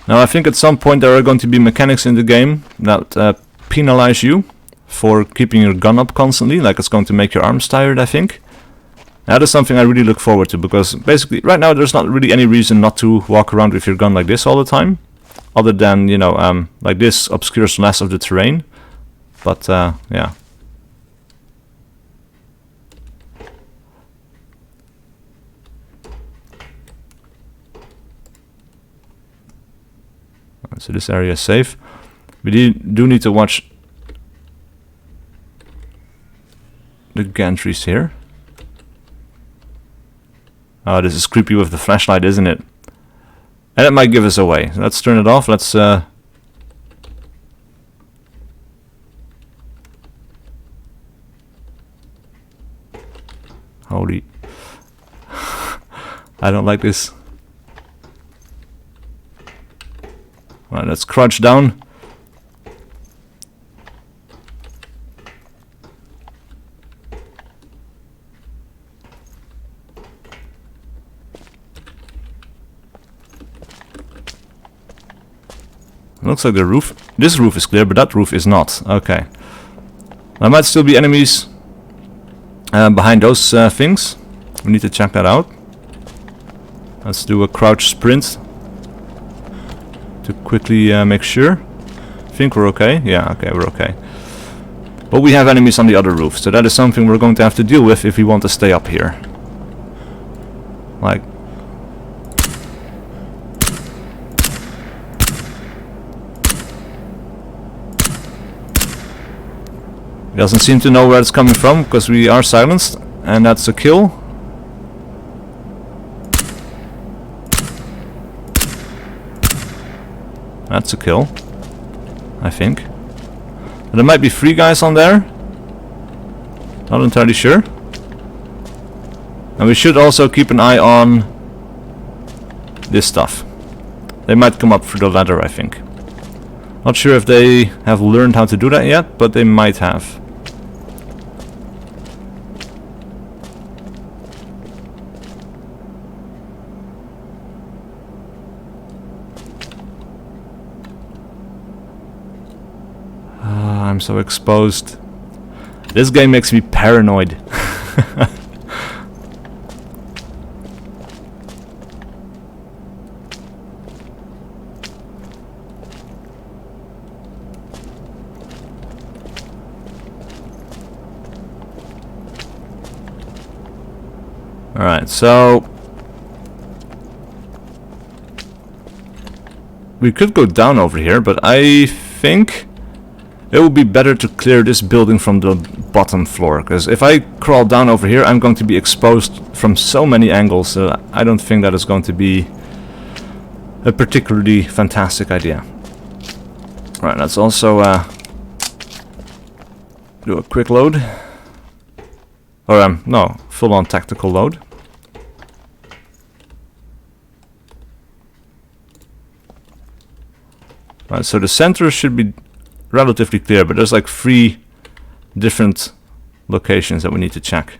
Now I think at some point there are going to be mechanics in the game that penalize you for keeping your gun up constantly, like it's going to make your arms tired, I think. That is something I really look forward to, because basically right now there's not really any reason not to walk around with your gun like this all the time, other than, you know, like this obscures less of the terrain. But yeah. So this area is safe. We do need to watch the gantries here. Oh, this is creepy with the flashlight, isn't it? And it might give us away. So let's turn it off. Let's holy I don't like this. Alright, let's crouch down. Looks like the roof. This roof is clear, but that roof is not. Okay. There might still be enemies behind those things. We need to check that out. Let's do a crouch sprint to quickly make sure. Think we're okay? Yeah, okay, we're okay. But we have enemies on the other roof, so that is something we're going to have to deal with if we want to stay up here. Like, he doesn't seem to know where it's coming from, because we are silenced, and that's a kill. That's a kill, I think. But there might be 3 guys on there. Not entirely sure. And we should also keep an eye on this stuff. They might come up through the ladder, I think. Not sure if they have learned how to do that yet, but they might have. I'm so exposed. This game makes me paranoid. Alright, so we could go down over here, but I think it would be better to clear this building from the bottom floor, because if I crawl down over here I'm going to be exposed from so many angles, so I don't think that is going to be a particularly fantastic idea. Right, let's also do a quick load. Or no, full-on tactical load. Right, so the center should be relatively clear, but there's like 3 different locations that we need to check.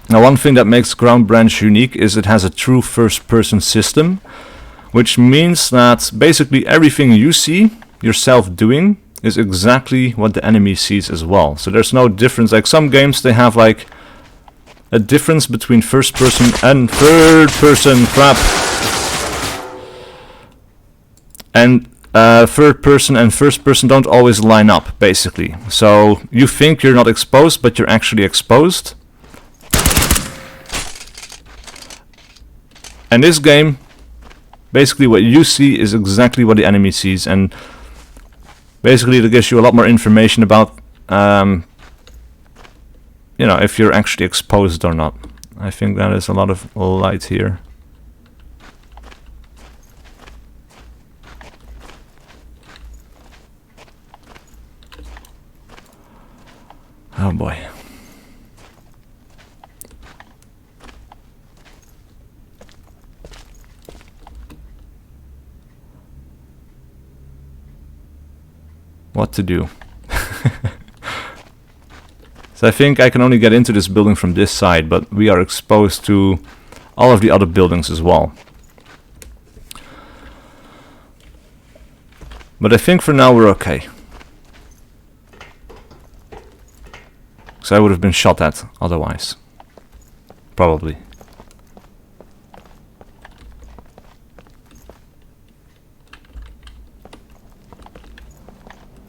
Now, one thing that makes Ground Branch unique is it has a true first-person system, which means that basically everything you see yourself doing is exactly what the enemy sees as well. So there's no difference. Like some games, they have like a difference between first-person and third-person. Crap. And third person and first person don't always line up, basically. So you think you're not exposed, but you're actually exposed. And this game, basically what you see is exactly what the enemy sees, and basically it gives you a lot more information about, you know, if you're actually exposed or not. I think that is a lot of light here. Oh boy. What to do? So I think I can only get into this building from this side, but we are exposed to all of the other buildings as well. But I think for now we're okay. So I would have been shot at otherwise. Probably.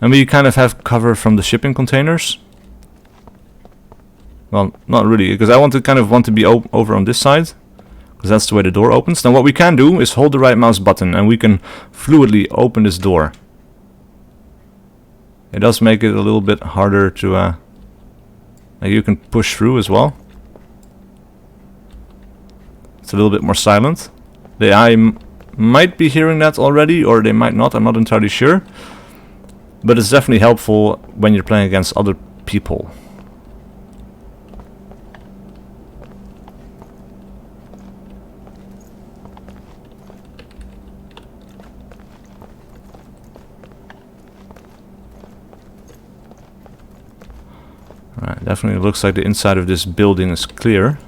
And we kind of have cover from the shipping containers. Well, not really, because I want to be over on this side, because that's the way the door opens. Now what we can do is hold the right mouse button and we can fluidly open this door. It does make it a little bit harder to like you can push through as well. It's a little bit more silent. The AI might be hearing that already, or they might not, I'm not entirely sure. But it's definitely helpful when you're playing against other people. Alright, definitely looks like the inside of this building is clear.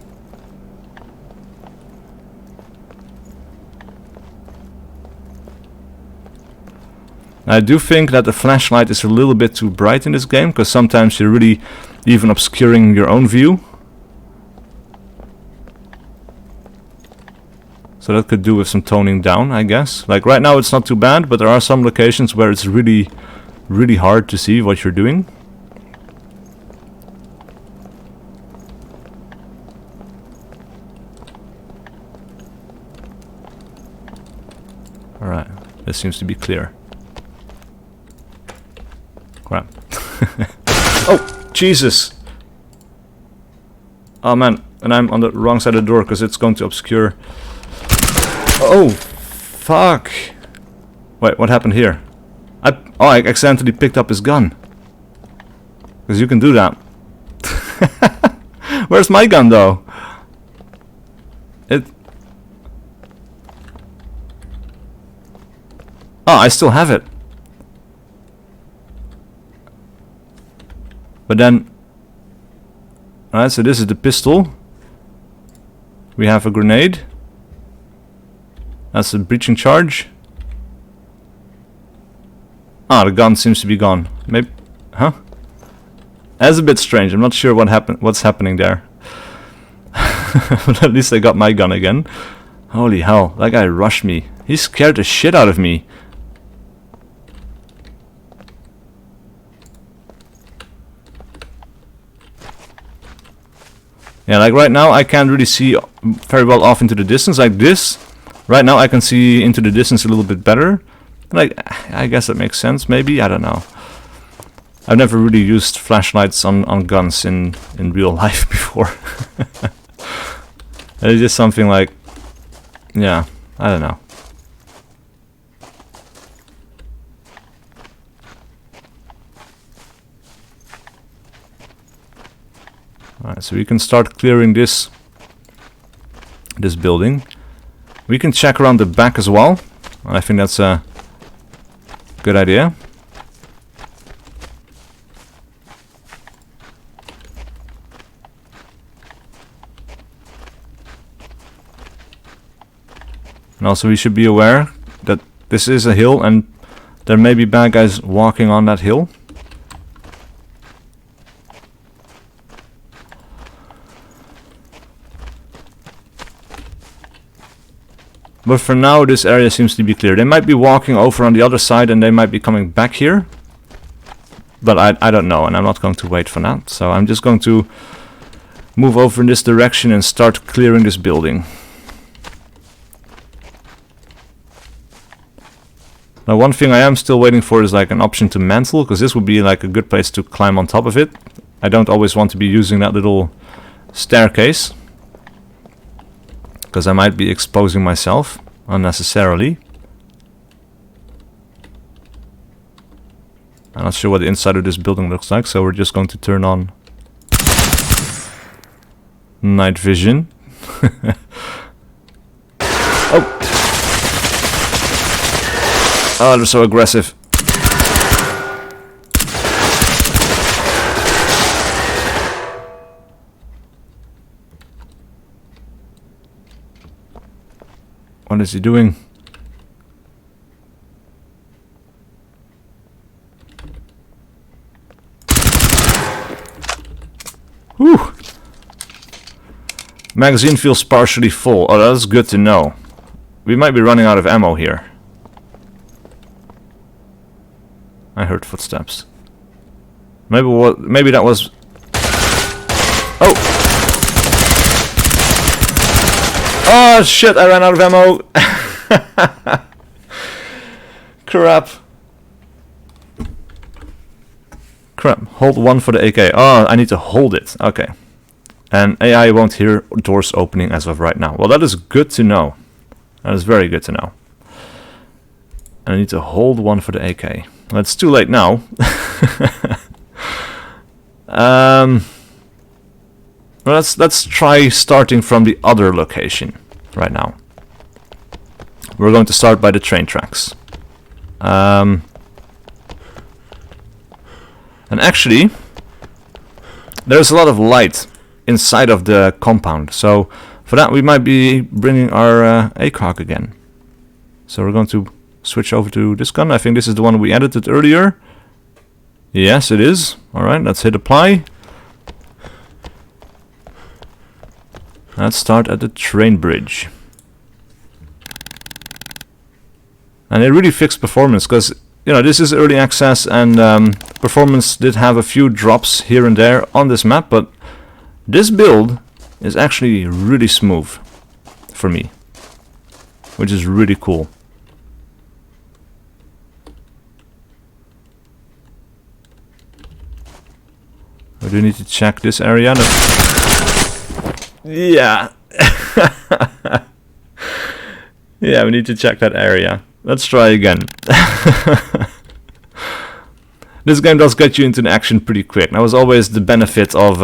I do think that the flashlight is a little bit too bright in this game, because sometimes you're really even obscuring your own view. So that could do with some toning down, I guess. Like right now it's not too bad, but there are some locations where it's really, really hard to see what you're doing. Alright, this seems to be clear. Crap. Oh, Jesus! Oh man, and I'm on the wrong side of the door because it's going to obscure. Oh, fuck! Wait, what happened here? I accidentally picked up his gun. Because you can do that. Where's my gun though? Oh, I still have it. But then, alright, so this is the pistol. We have a grenade. That's a breaching charge. Ah, the gun seems to be gone. Maybe, huh? That's a bit strange. I'm not sure what's happening there. But at least I got my gun again. Holy hell, that guy rushed me. He scared the shit out of me. Yeah, like right now I can't really see very well off into the distance like this. Right now I can see into the distance a little bit better. Like, I guess that makes sense, maybe, I don't know. I've never really used flashlights on guns in real life before. It's just something like, yeah, I don't know. Alright, so we can start clearing this building. We can check around the back as well. I think that's a good idea. And also we should be aware that this is a hill and there may be bad guys walking on that hill. But for now, this area seems to be clear. They might be walking over on the other side and they might be coming back here. But I don't know, and I'm not going to wait for that. So I'm just going to move over in this direction and start clearing this building. Now one thing I am still waiting for is like an option to mantle, because this would be like a good place to climb on top of it. I don't always want to be using that little staircase, because I might be exposing myself unnecessarily. I'm not sure what the inside of this building looks like, so we're just going to turn on night vision. Oh! Oh, they're so aggressive. What is he doing? Whew. Magazine feels partially full. Oh, that's good to know. We might be running out of ammo here. I heard footsteps. Maybe that was... Oh! Oh shit, I ran out of ammo! Crap. Crap, hold 1 for the AK. Oh, I need to hold it. Okay. And AI won't hear doors opening as of right now. Well, that is good to know. That is very good to know. And I need to hold 1 for the AK. Well, it's too late now. Well, let's try starting from the other location right now. We're going to start by the train tracks. And actually, there's a lot of light inside of the compound. So for that, we might be bringing our ACOG again. So we're going to switch over to this gun. I think this is the one we edited earlier. Yes, it is. Alright, let's hit apply. Let's start at the train bridge. And it really fixed performance, because you know, this is early access, and performance did have a few drops here and there on this map, but this build is actually really smooth for me, which is really cool. We do need to check this area. No. Yeah. Yeah, we need to check that area. Let's try again. This game does get you into the action pretty quick. That was always the benefit of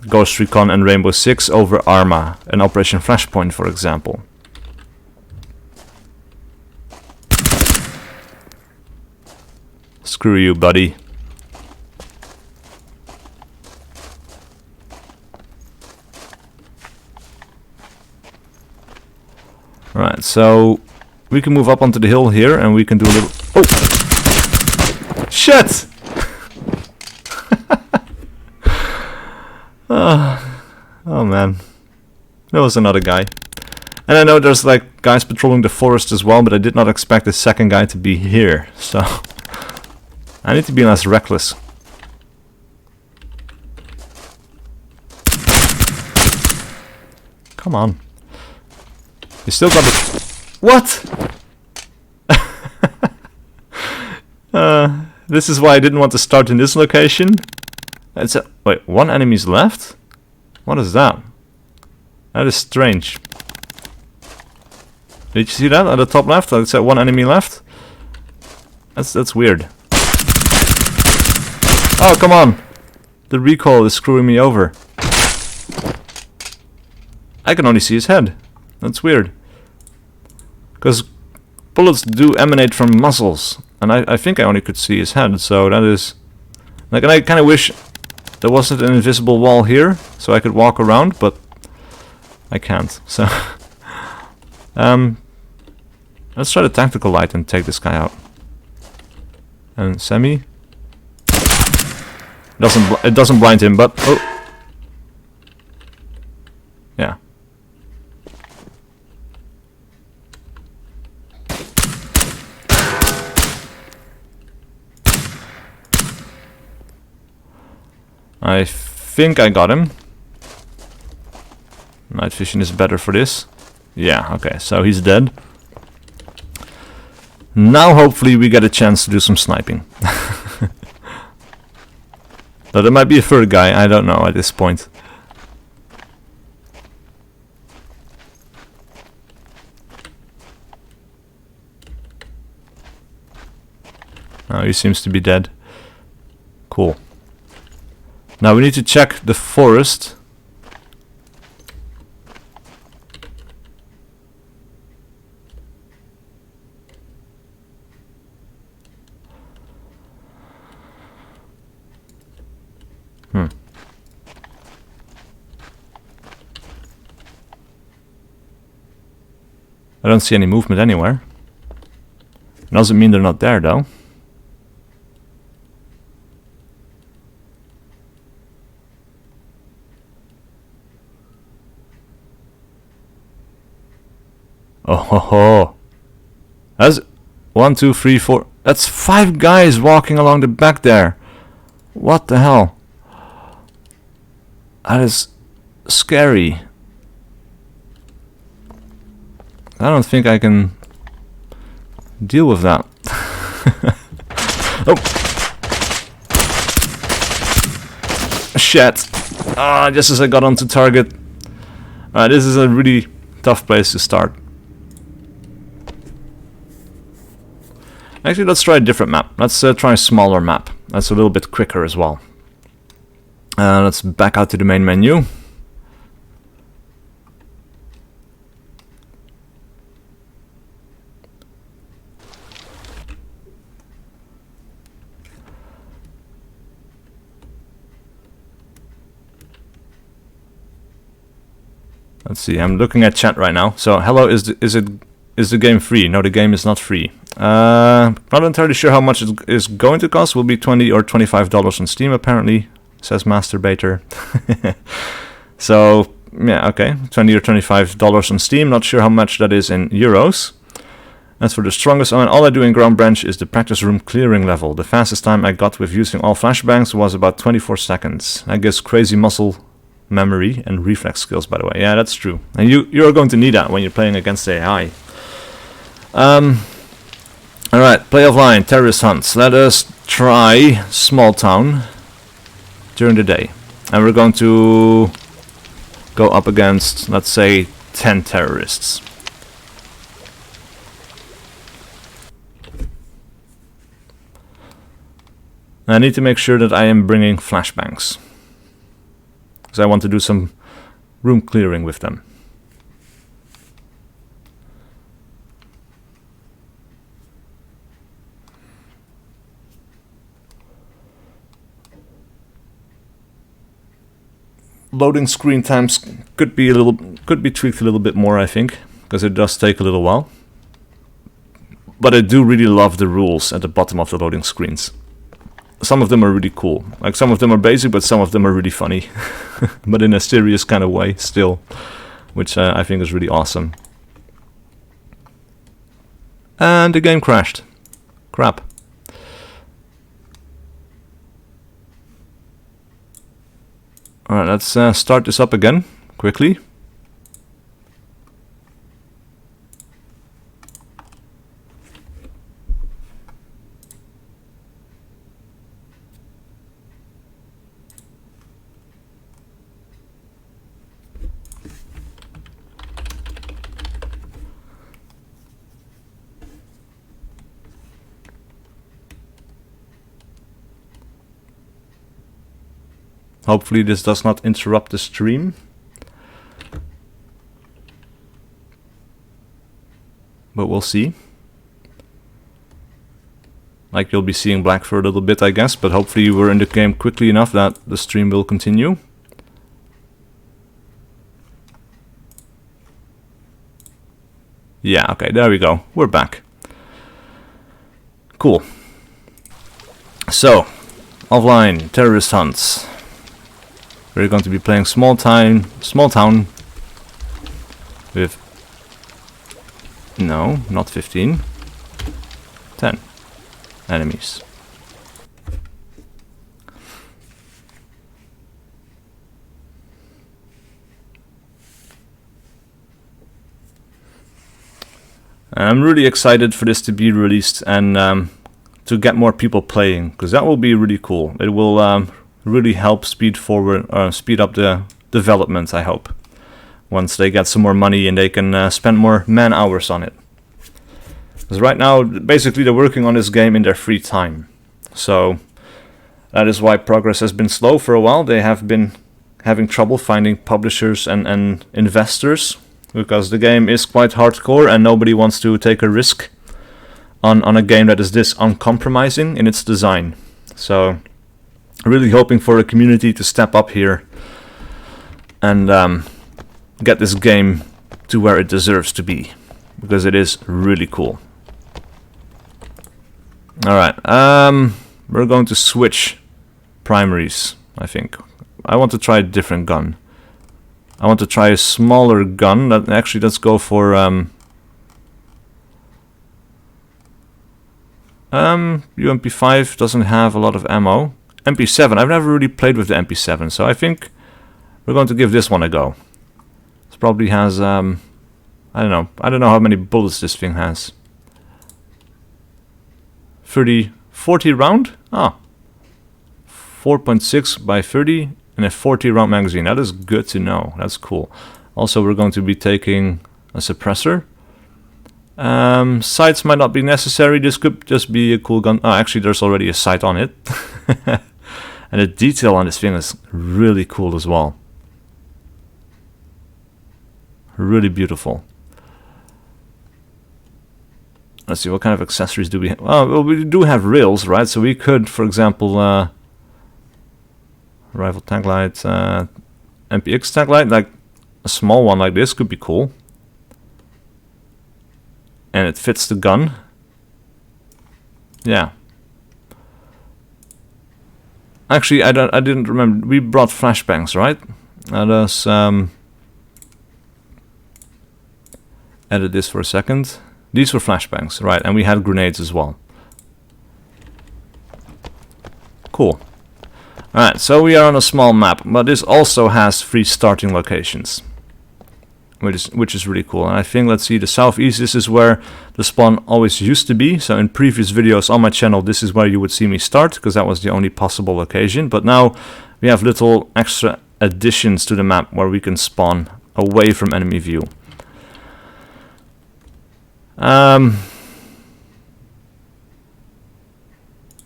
Ghost Recon and Rainbow Six over Arma and Operation Flashpoint, for example. Screw you, buddy. Right, so we can move up onto the hill here and we can do a little... Oh! Shit! Oh man. There was another guy. And I know there's like guys patrolling the forest as well, but I did not expect the second guy to be here, so... I need to be less reckless. Come on. You still got the... What? This is why I didn't want to start in this location. Wait, 1 enemy's left? What is that? That is strange. Did you see that at the top left? It said 1 enemy left. That's weird. Oh, come on! The recoil is screwing me over. I can only see his head. That's weird. Because bullets do emanate from muscles, and I think I only could see his head, so that is... Like, and I kind of wish there wasn't an invisible wall here, so I could walk around, but I can't, so... let's try the tactical light and take this guy out. And Semi... It doesn't blind him, but... Oh! Yeah. I think I got him. Night vision is better for this. Yeah, okay, so he's dead. Now hopefully we get a chance to do some sniping. Though there might be a third guy, I don't know at this point. Oh, he seems to be dead. Cool. Now we need to check the forest. I don't see any movement anywhere. Doesn't mean they're not there though. Oh ho ho. That's 1, 2, 3, 4. That's 5 guys walking along the back there. What the hell? That is scary. I don't think I can deal with that. Oh! Shit! Ah, just as I got onto target. This is a really tough place to start. Actually, let's try a different map. Let's try a smaller map. That's a little bit quicker as well. Let's back out to the main menu. Let's see. I'm looking at chat right now. So, hello. Is the game free? No, the game is not free. Not entirely sure how much it is going to cost. Will be $20 or $25 on Steam apparently, says Masturbator. So yeah, okay, $20 or $25 on Steam. Not sure how much that is in euros. As for the strongest one, all I do in Ground Branch is the practice room clearing level. The fastest time I got with using all flashbangs was about 24 seconds. I guess crazy muscle memory and reflex skills, by the way. Yeah, that's true. And you're going to need that when you're playing against AI. Alright, play offline, terrorist hunts. Let us try small town during the day. And we're going to go up against, let's say, 10 terrorists. I need to make sure that I am bringing flashbangs, because I want to do some room clearing with them. Loading screen times could be tweaked a little bit more, I think, because it does take a little while. But I do really love the rules at the bottom of the loading screens. Some of them are really cool. Like, some of them are basic, but some of them are really funny. But in a serious kind of way still, which I think is really awesome. And the game crashed. Crap. Alright, let's start this up again, quickly. Hopefully this does not interrupt the stream. But we'll see. Like, you'll be seeing black for a little bit, I guess, but hopefully we're in the game quickly enough that the stream will continue. Yeah, okay, there we go. We're back. Cool. So, offline, terrorist hunts. We're going to be playing small town with, no, not 15, 10 enemies. And I'm really excited for this to be released and to get more people playing, because that will be really cool. It will really help speed up the development, I hope, once they get some more money and they can spend more man hours on it. Because right now, basically, they're working on this game in their free time. So that is why progress has been slow for a while. They have been having trouble finding publishers and investors, because the game is quite hardcore and nobody wants to take a risk on a game that is this uncompromising in its design. So really hoping for a community to step up here and get this game to where it deserves to be, because it is really cool. Alright, we're going to switch primaries, I think. I want to try a different gun. I want to try a smaller gun. Actually, let's go for UMP5 doesn't have a lot of ammo. MP7, I've never really played with the MP7, so I think we're going to give this one a go. This probably has I don't know how many bullets this thing has. 40 round? Ah. 4.6 by 30 and a 40 round magazine. That is good to know. That's cool. Also, we're going to be taking a suppressor. Sights might not be necessary. This could just be a cool gun. Oh, actually, there's already a sight on it. And the detail on this thing is really cool as well. Really beautiful. Let's see, what kind of accessories do we have? Well, we do have rails, right? So we could, for example, rifle tank light, MPX tank light, like a small one like this could be cool. And it fits the gun. Yeah. Actually, I didn't remember. We brought flashbangs, right? Let us edit this for a second. These were flashbangs, right? And we had grenades as well. Cool. Alright, so we are on a small map, but this also has 3 starting locations, which is really cool. And I think, let's see, the southeast, this is where the spawn always used to be. So in previous videos on my channel, this is where you would see me start, because that was the only possible location. But now we have little extra additions to the map where we can spawn away from enemy view.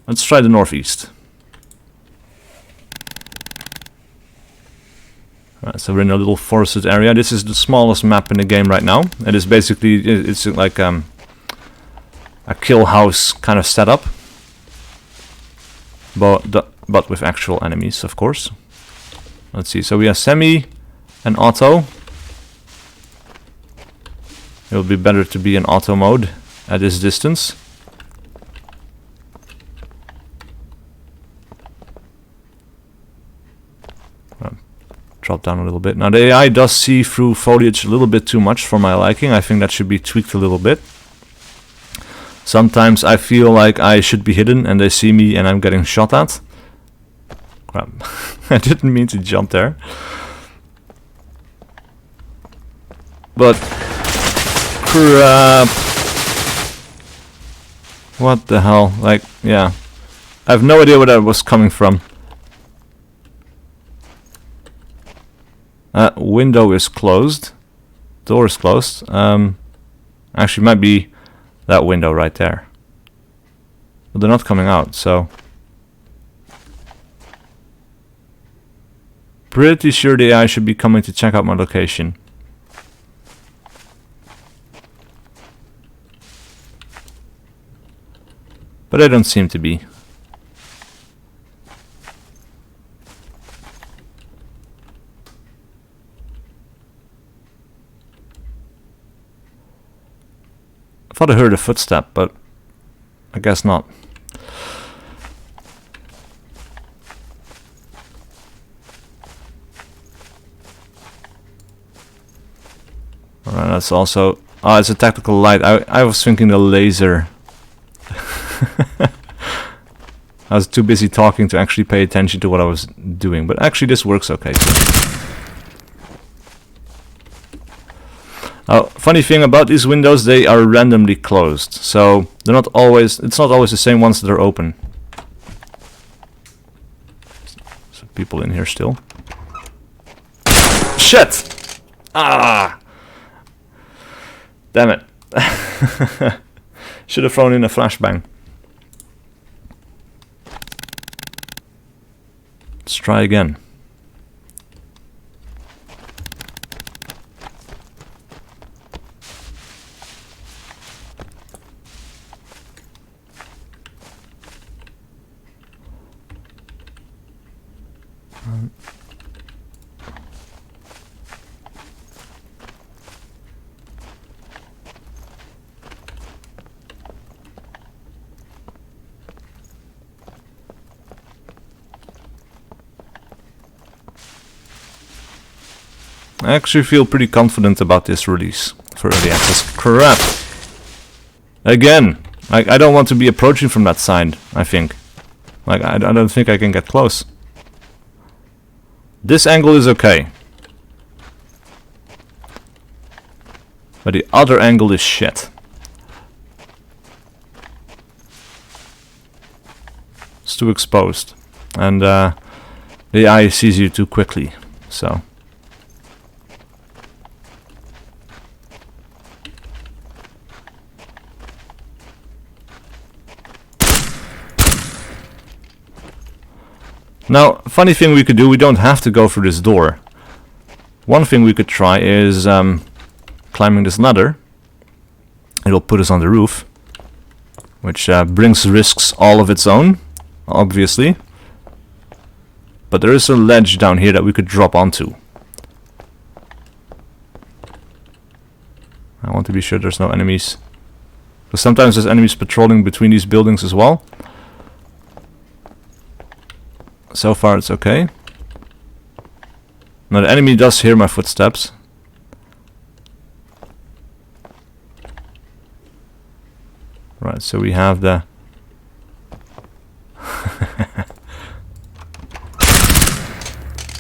Let's try the northeast. Right, so we're in a little forested area. This is the smallest map in the game right now. It is basically, it's like a kill house kind of setup, but with actual enemies, of course. Let's see. So we have semi and auto. It will be better to be in auto mode at this distance. Drop down a little bit. Now the AI does see through foliage a little bit too much for my liking. I think that should be tweaked a little bit. Sometimes I feel like I should be hidden and they see me and I'm getting shot at. Crap. I didn't mean to jump there. But crap. What the hell? Like, yeah. I have no idea where that was coming from. Window is closed. Door is closed. Actually, might be that window right there. But they're not coming out, so. Pretty sure the AI should be coming to check out my location. But they don't seem to be. I thought I heard a footstep, but I guess not. Alright, that's also... Oh, it's a tactical light. I was thinking the laser. I was too busy talking to actually pay attention to what I was doing, but actually this works okay too. Funny thing about these windows, they are randomly closed, so they're not always. It's not always the same ones that are open. Some people in here still. Shit! Ah! Damn it! Should have thrown in a flashbang. Let's try again. I actually feel pretty confident about this release for early access. Crap! Again! I don't want to be approaching from that side, I think. Like, I don't think I can get close. This angle is okay. But the other angle is shit. It's too exposed. And the eye sees you too quickly, so... Now, funny thing we could do, we don't have to go through this door. One thing we could try is climbing this ladder. It'll put us on the roof, which brings risks all of its own, obviously. But there is a ledge down here that we could drop onto. I want to be sure there's no enemies. Because sometimes there's enemies patrolling between these buildings as well. So far it's okay. Now the enemy does hear my footsteps. Right, so we have the...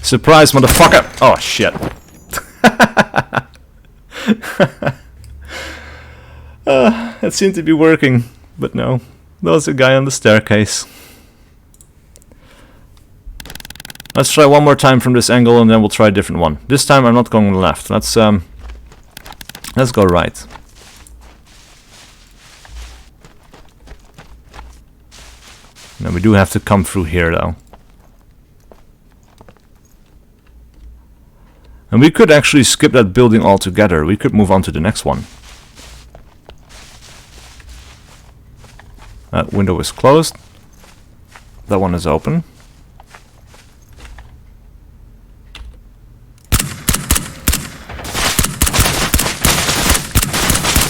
Surprise, motherfucker! Oh, shit. It seemed to be working, but no. There was a guy on the staircase. Let's try one more time from this angle and then we'll try a different one. This time I'm not going left. Let's go right. Now we do have to come through here though. And we could actually skip that building altogether. We could move on to the next one. That window is closed. That one is open.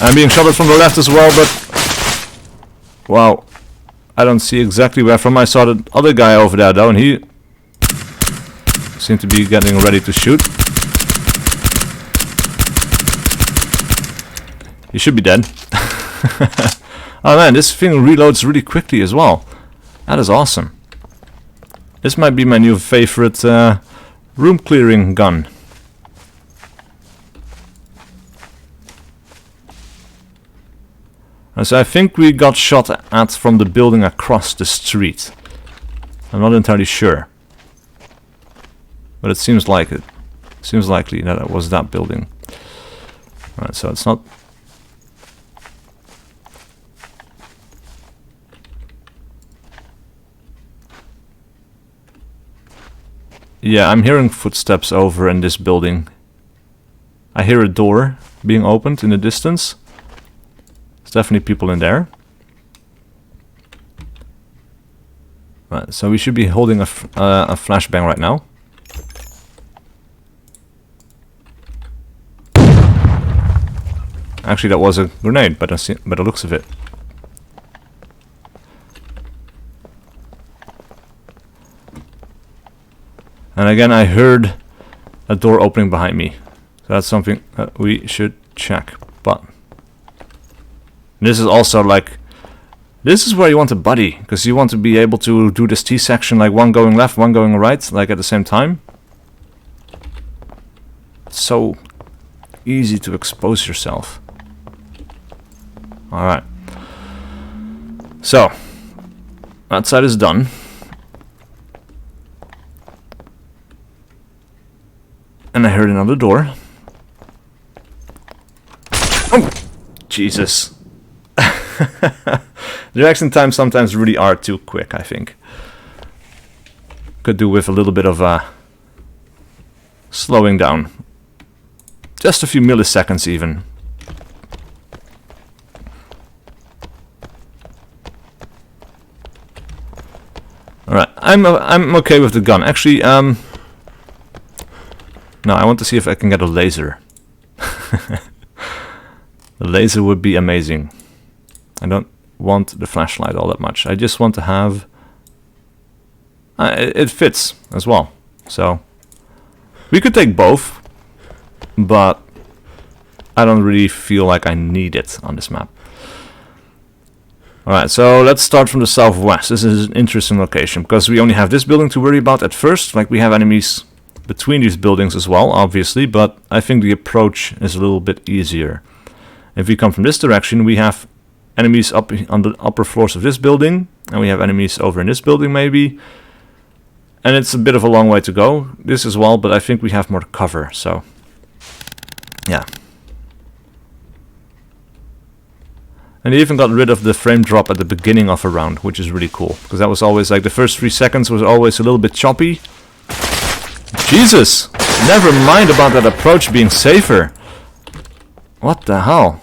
I'm being shot at from the left as well, but... Wow. I don't see exactly where from. I saw the other guy over there though, and he... seemed to be getting ready to shoot. He should be dead. Oh man, this thing reloads really quickly as well. That is awesome. This might be my new favorite room clearing gun. And so I think we got shot at from the building across the street. I'm not entirely sure. But it seems like it. Seems likely that it was that building. Right, so it's not... Yeah, I'm hearing footsteps over in this building. I hear a door being opened in the distance. There's definitely people in there. Right, so we should be holding a flashbang right now. Actually, that was a grenade, by the looks of it. And again, I heard a door opening behind me. So that's something that we should check. But this is also like... This is where you want a buddy, because you want to be able to do this T-section, like one going left, one going right, like at the same time. So easy to expose yourself. Alright. So, that side is done. And I heard another door. Oh! Jesus. The reaction times sometimes really are too quick, I think. Could do with a little bit of slowing down. Just a few milliseconds even. Alright, I'm okay with the gun. Actually, no, I want to see if I can get a laser. The laser would be amazing. I don't want the flashlight all that much. I just want to have... it fits as well. So, we could take both, but I don't really feel like I need it on this map. Alright, so let's start from the southwest. This is an interesting location, because we only have this building to worry about at first. Like, we have enemies between these buildings as well, obviously, but I think the approach is a little bit easier. If we come from this direction, we have enemies up on the upper floors of this building, and we have enemies over in this building maybe. And it's a bit of a long way to go, this as well, but I think we have more cover, so yeah. And they even got rid of the frame drop at the beginning of a round, which is really cool, because that was always like the first 3 seconds was always a little bit choppy. Jesus! Never mind about that approach being safer. What the hell?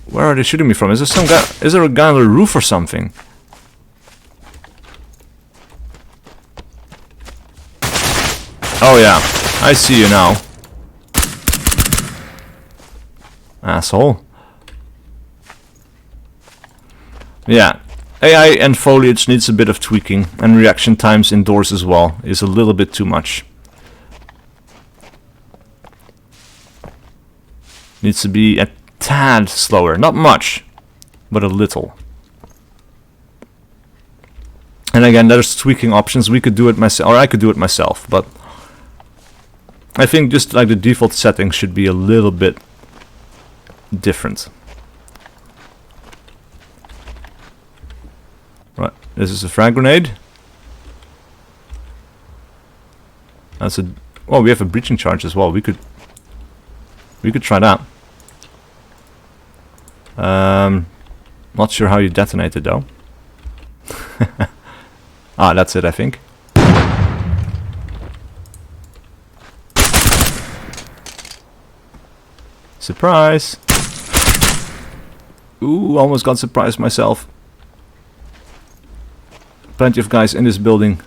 Where are they shooting me from? Is there some guy? Is there a guy on the roof or something? Oh yeah, I see you now. Asshole. Yeah, AI and foliage needs a bit of tweaking, and reaction times indoors as well is a little bit too much. Needs to be a tad slower, not much, but a little. And again, there's tweaking options. We could do it myself, or I could do it myself, but I think just like the default settings should be a little bit different. Right, this is a frag grenade. That's a... Oh, we have a breaching charge as well. We could try that. Not sure how you detonate it though. Ah, that's it, I think. Surprise! Ooh, almost got surprised myself. Plenty of guys in this building.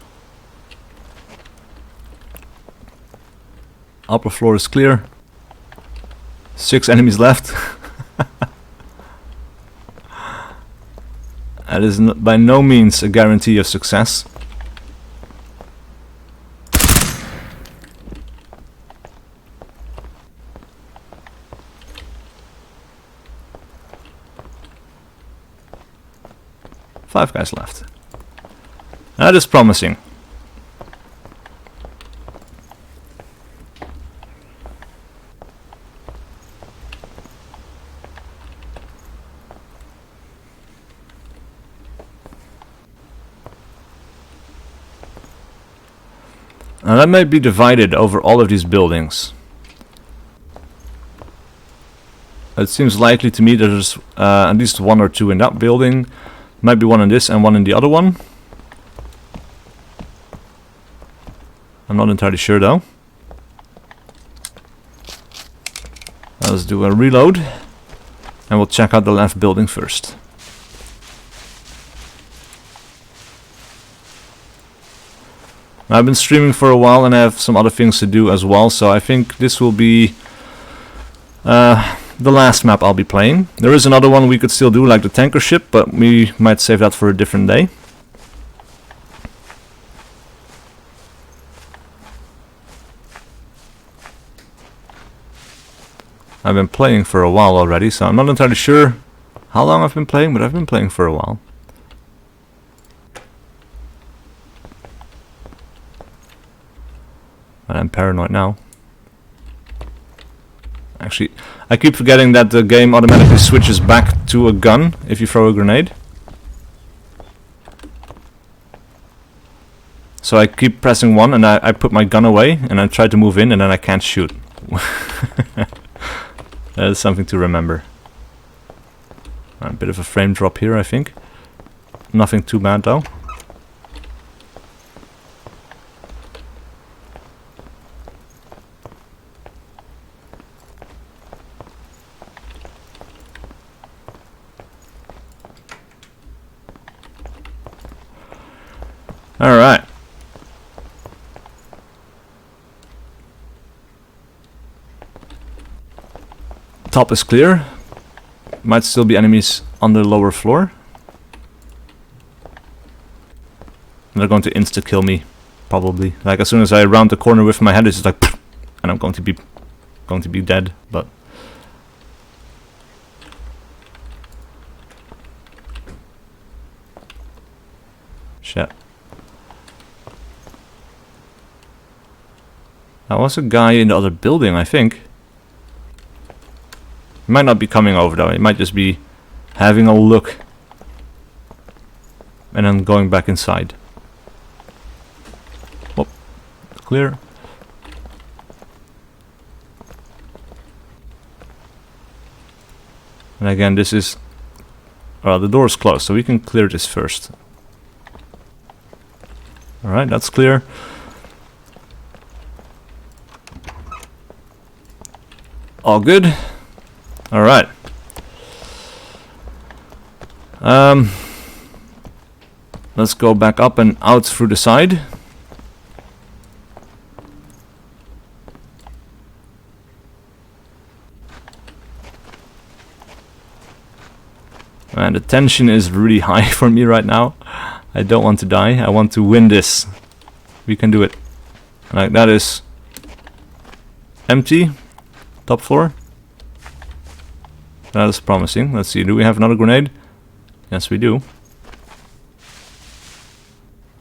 Upper floor is clear. 6 enemies left. That is by no means a guarantee of success. Five guys left. That is promising. Now that might be divided over all of these buildings. It seems likely to me there's at least 1 or 2 in that building. Might be 1 in this and 1 in the other one. I'm not entirely sure though. Let's do a reload. And we'll check out the left building first. I've been streaming for a while and I have some other things to do as well, so I think this will be the last map I'll be playing. There is another one we could still do, like the tanker ship, but we might save that for a different day. I've been playing for a while already, so I'm not entirely sure how long I've been playing, but I've been playing for a while. But I'm paranoid now. Actually, I keep forgetting that the game automatically switches back to a gun if you throw a grenade. So I keep pressing 1 and I put my gun away and I try to move in and then I can't shoot. That is something to remember. A bit of a frame drop here, I think. Nothing too bad though. Alright. Top is clear. Might still be enemies on the lower floor. They're going to insta-kill me, probably. Like as soon as I round the corner with my head, it's just like, and I'm going to be dead. But shit. There was a guy in the other building, I think. He might not be coming over though. He might just be having a look and then going back inside. Oh, clear. And again, this is... well, the door is closed, so we can clear this first. Alright, that's clear. All good. Alright. Let's go back up and out through the side. And the tension is really high for me right now. I don't want to die. I want to win this. We can do it. Like that is empty. Top floor. That is promising. Let's see. Do we have another grenade? Yes, we do.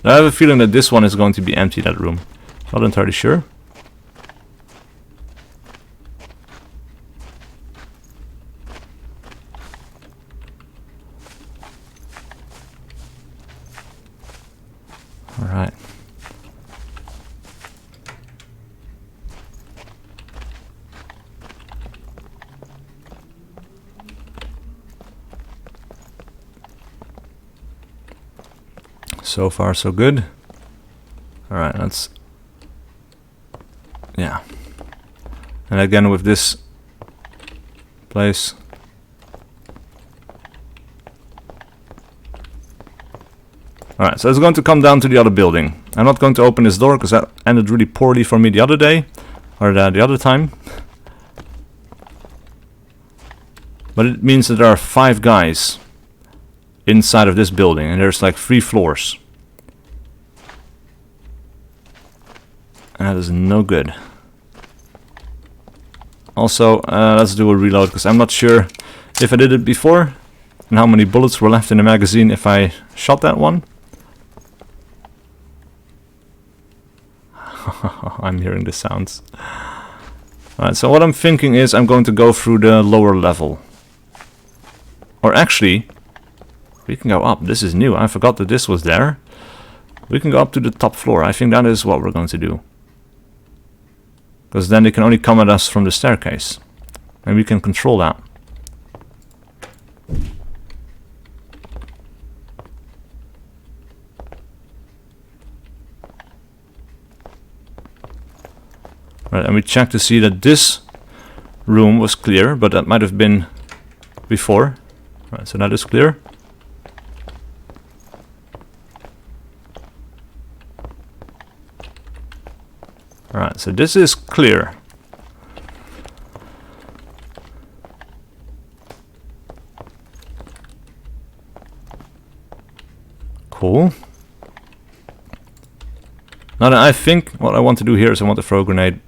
I have a feeling that this one is going to be empty, that room. Not entirely sure. Alright. So far so good. Alright, let's... yeah. And again with this place. Alright, so it's going to come down to the other building. I'm not going to open this door because that ended really poorly for me the other day. Or the other time. But it means that there are 5 guys inside of this building. And there's like 3 floors. And that is no good. Also, let's do a reload because I'm not sure if I did it before. And how many bullets were left in the magazine if I shot that one. I'm hearing the sounds. Alright, so what I'm thinking is I'm going to go through the lower level. Or actually, we can go up. This is new. I forgot that this was there. We can go up to the top floor. I think that is what we're going to do. Because then they can only come at us from the staircase. And we can control that. Right, and we check to see that this room was clear, but that might have been before. Right, so that is clear. Alright, so this is clear. Cool. Now then, I think what I want to do here is I want to throw a grenade.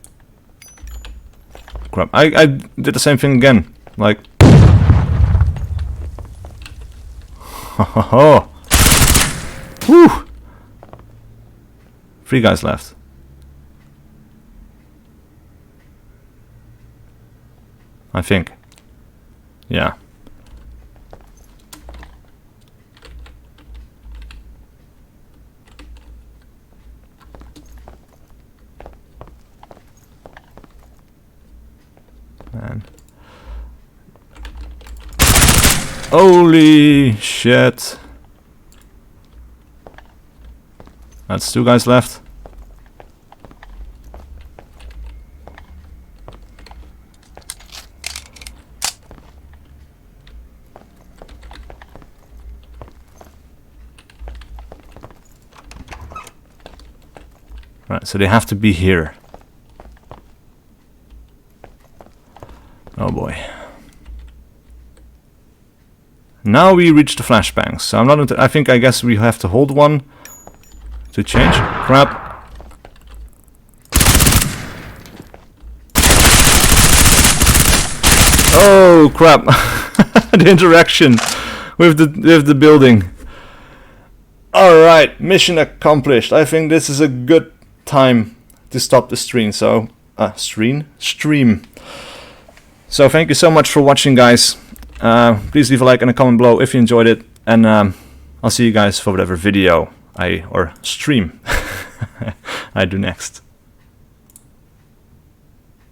Crap, I did the same thing again. Like... oh. Whew. 3 guys left. I think. Yeah. Man. Holy shit. That's 2 guys left. Right, so they have to be here. Oh boy. Now we reach the flashbangs. So I'm not. I guess we have to hold one to change. Crap. Oh crap! The interaction with the building. All right, mission accomplished. I think this is a good time to stop the stream. So stream. So thank you so much for watching, guys. Please leave a like and a comment below if you enjoyed it, and I'll see you guys for whatever video or stream I do next.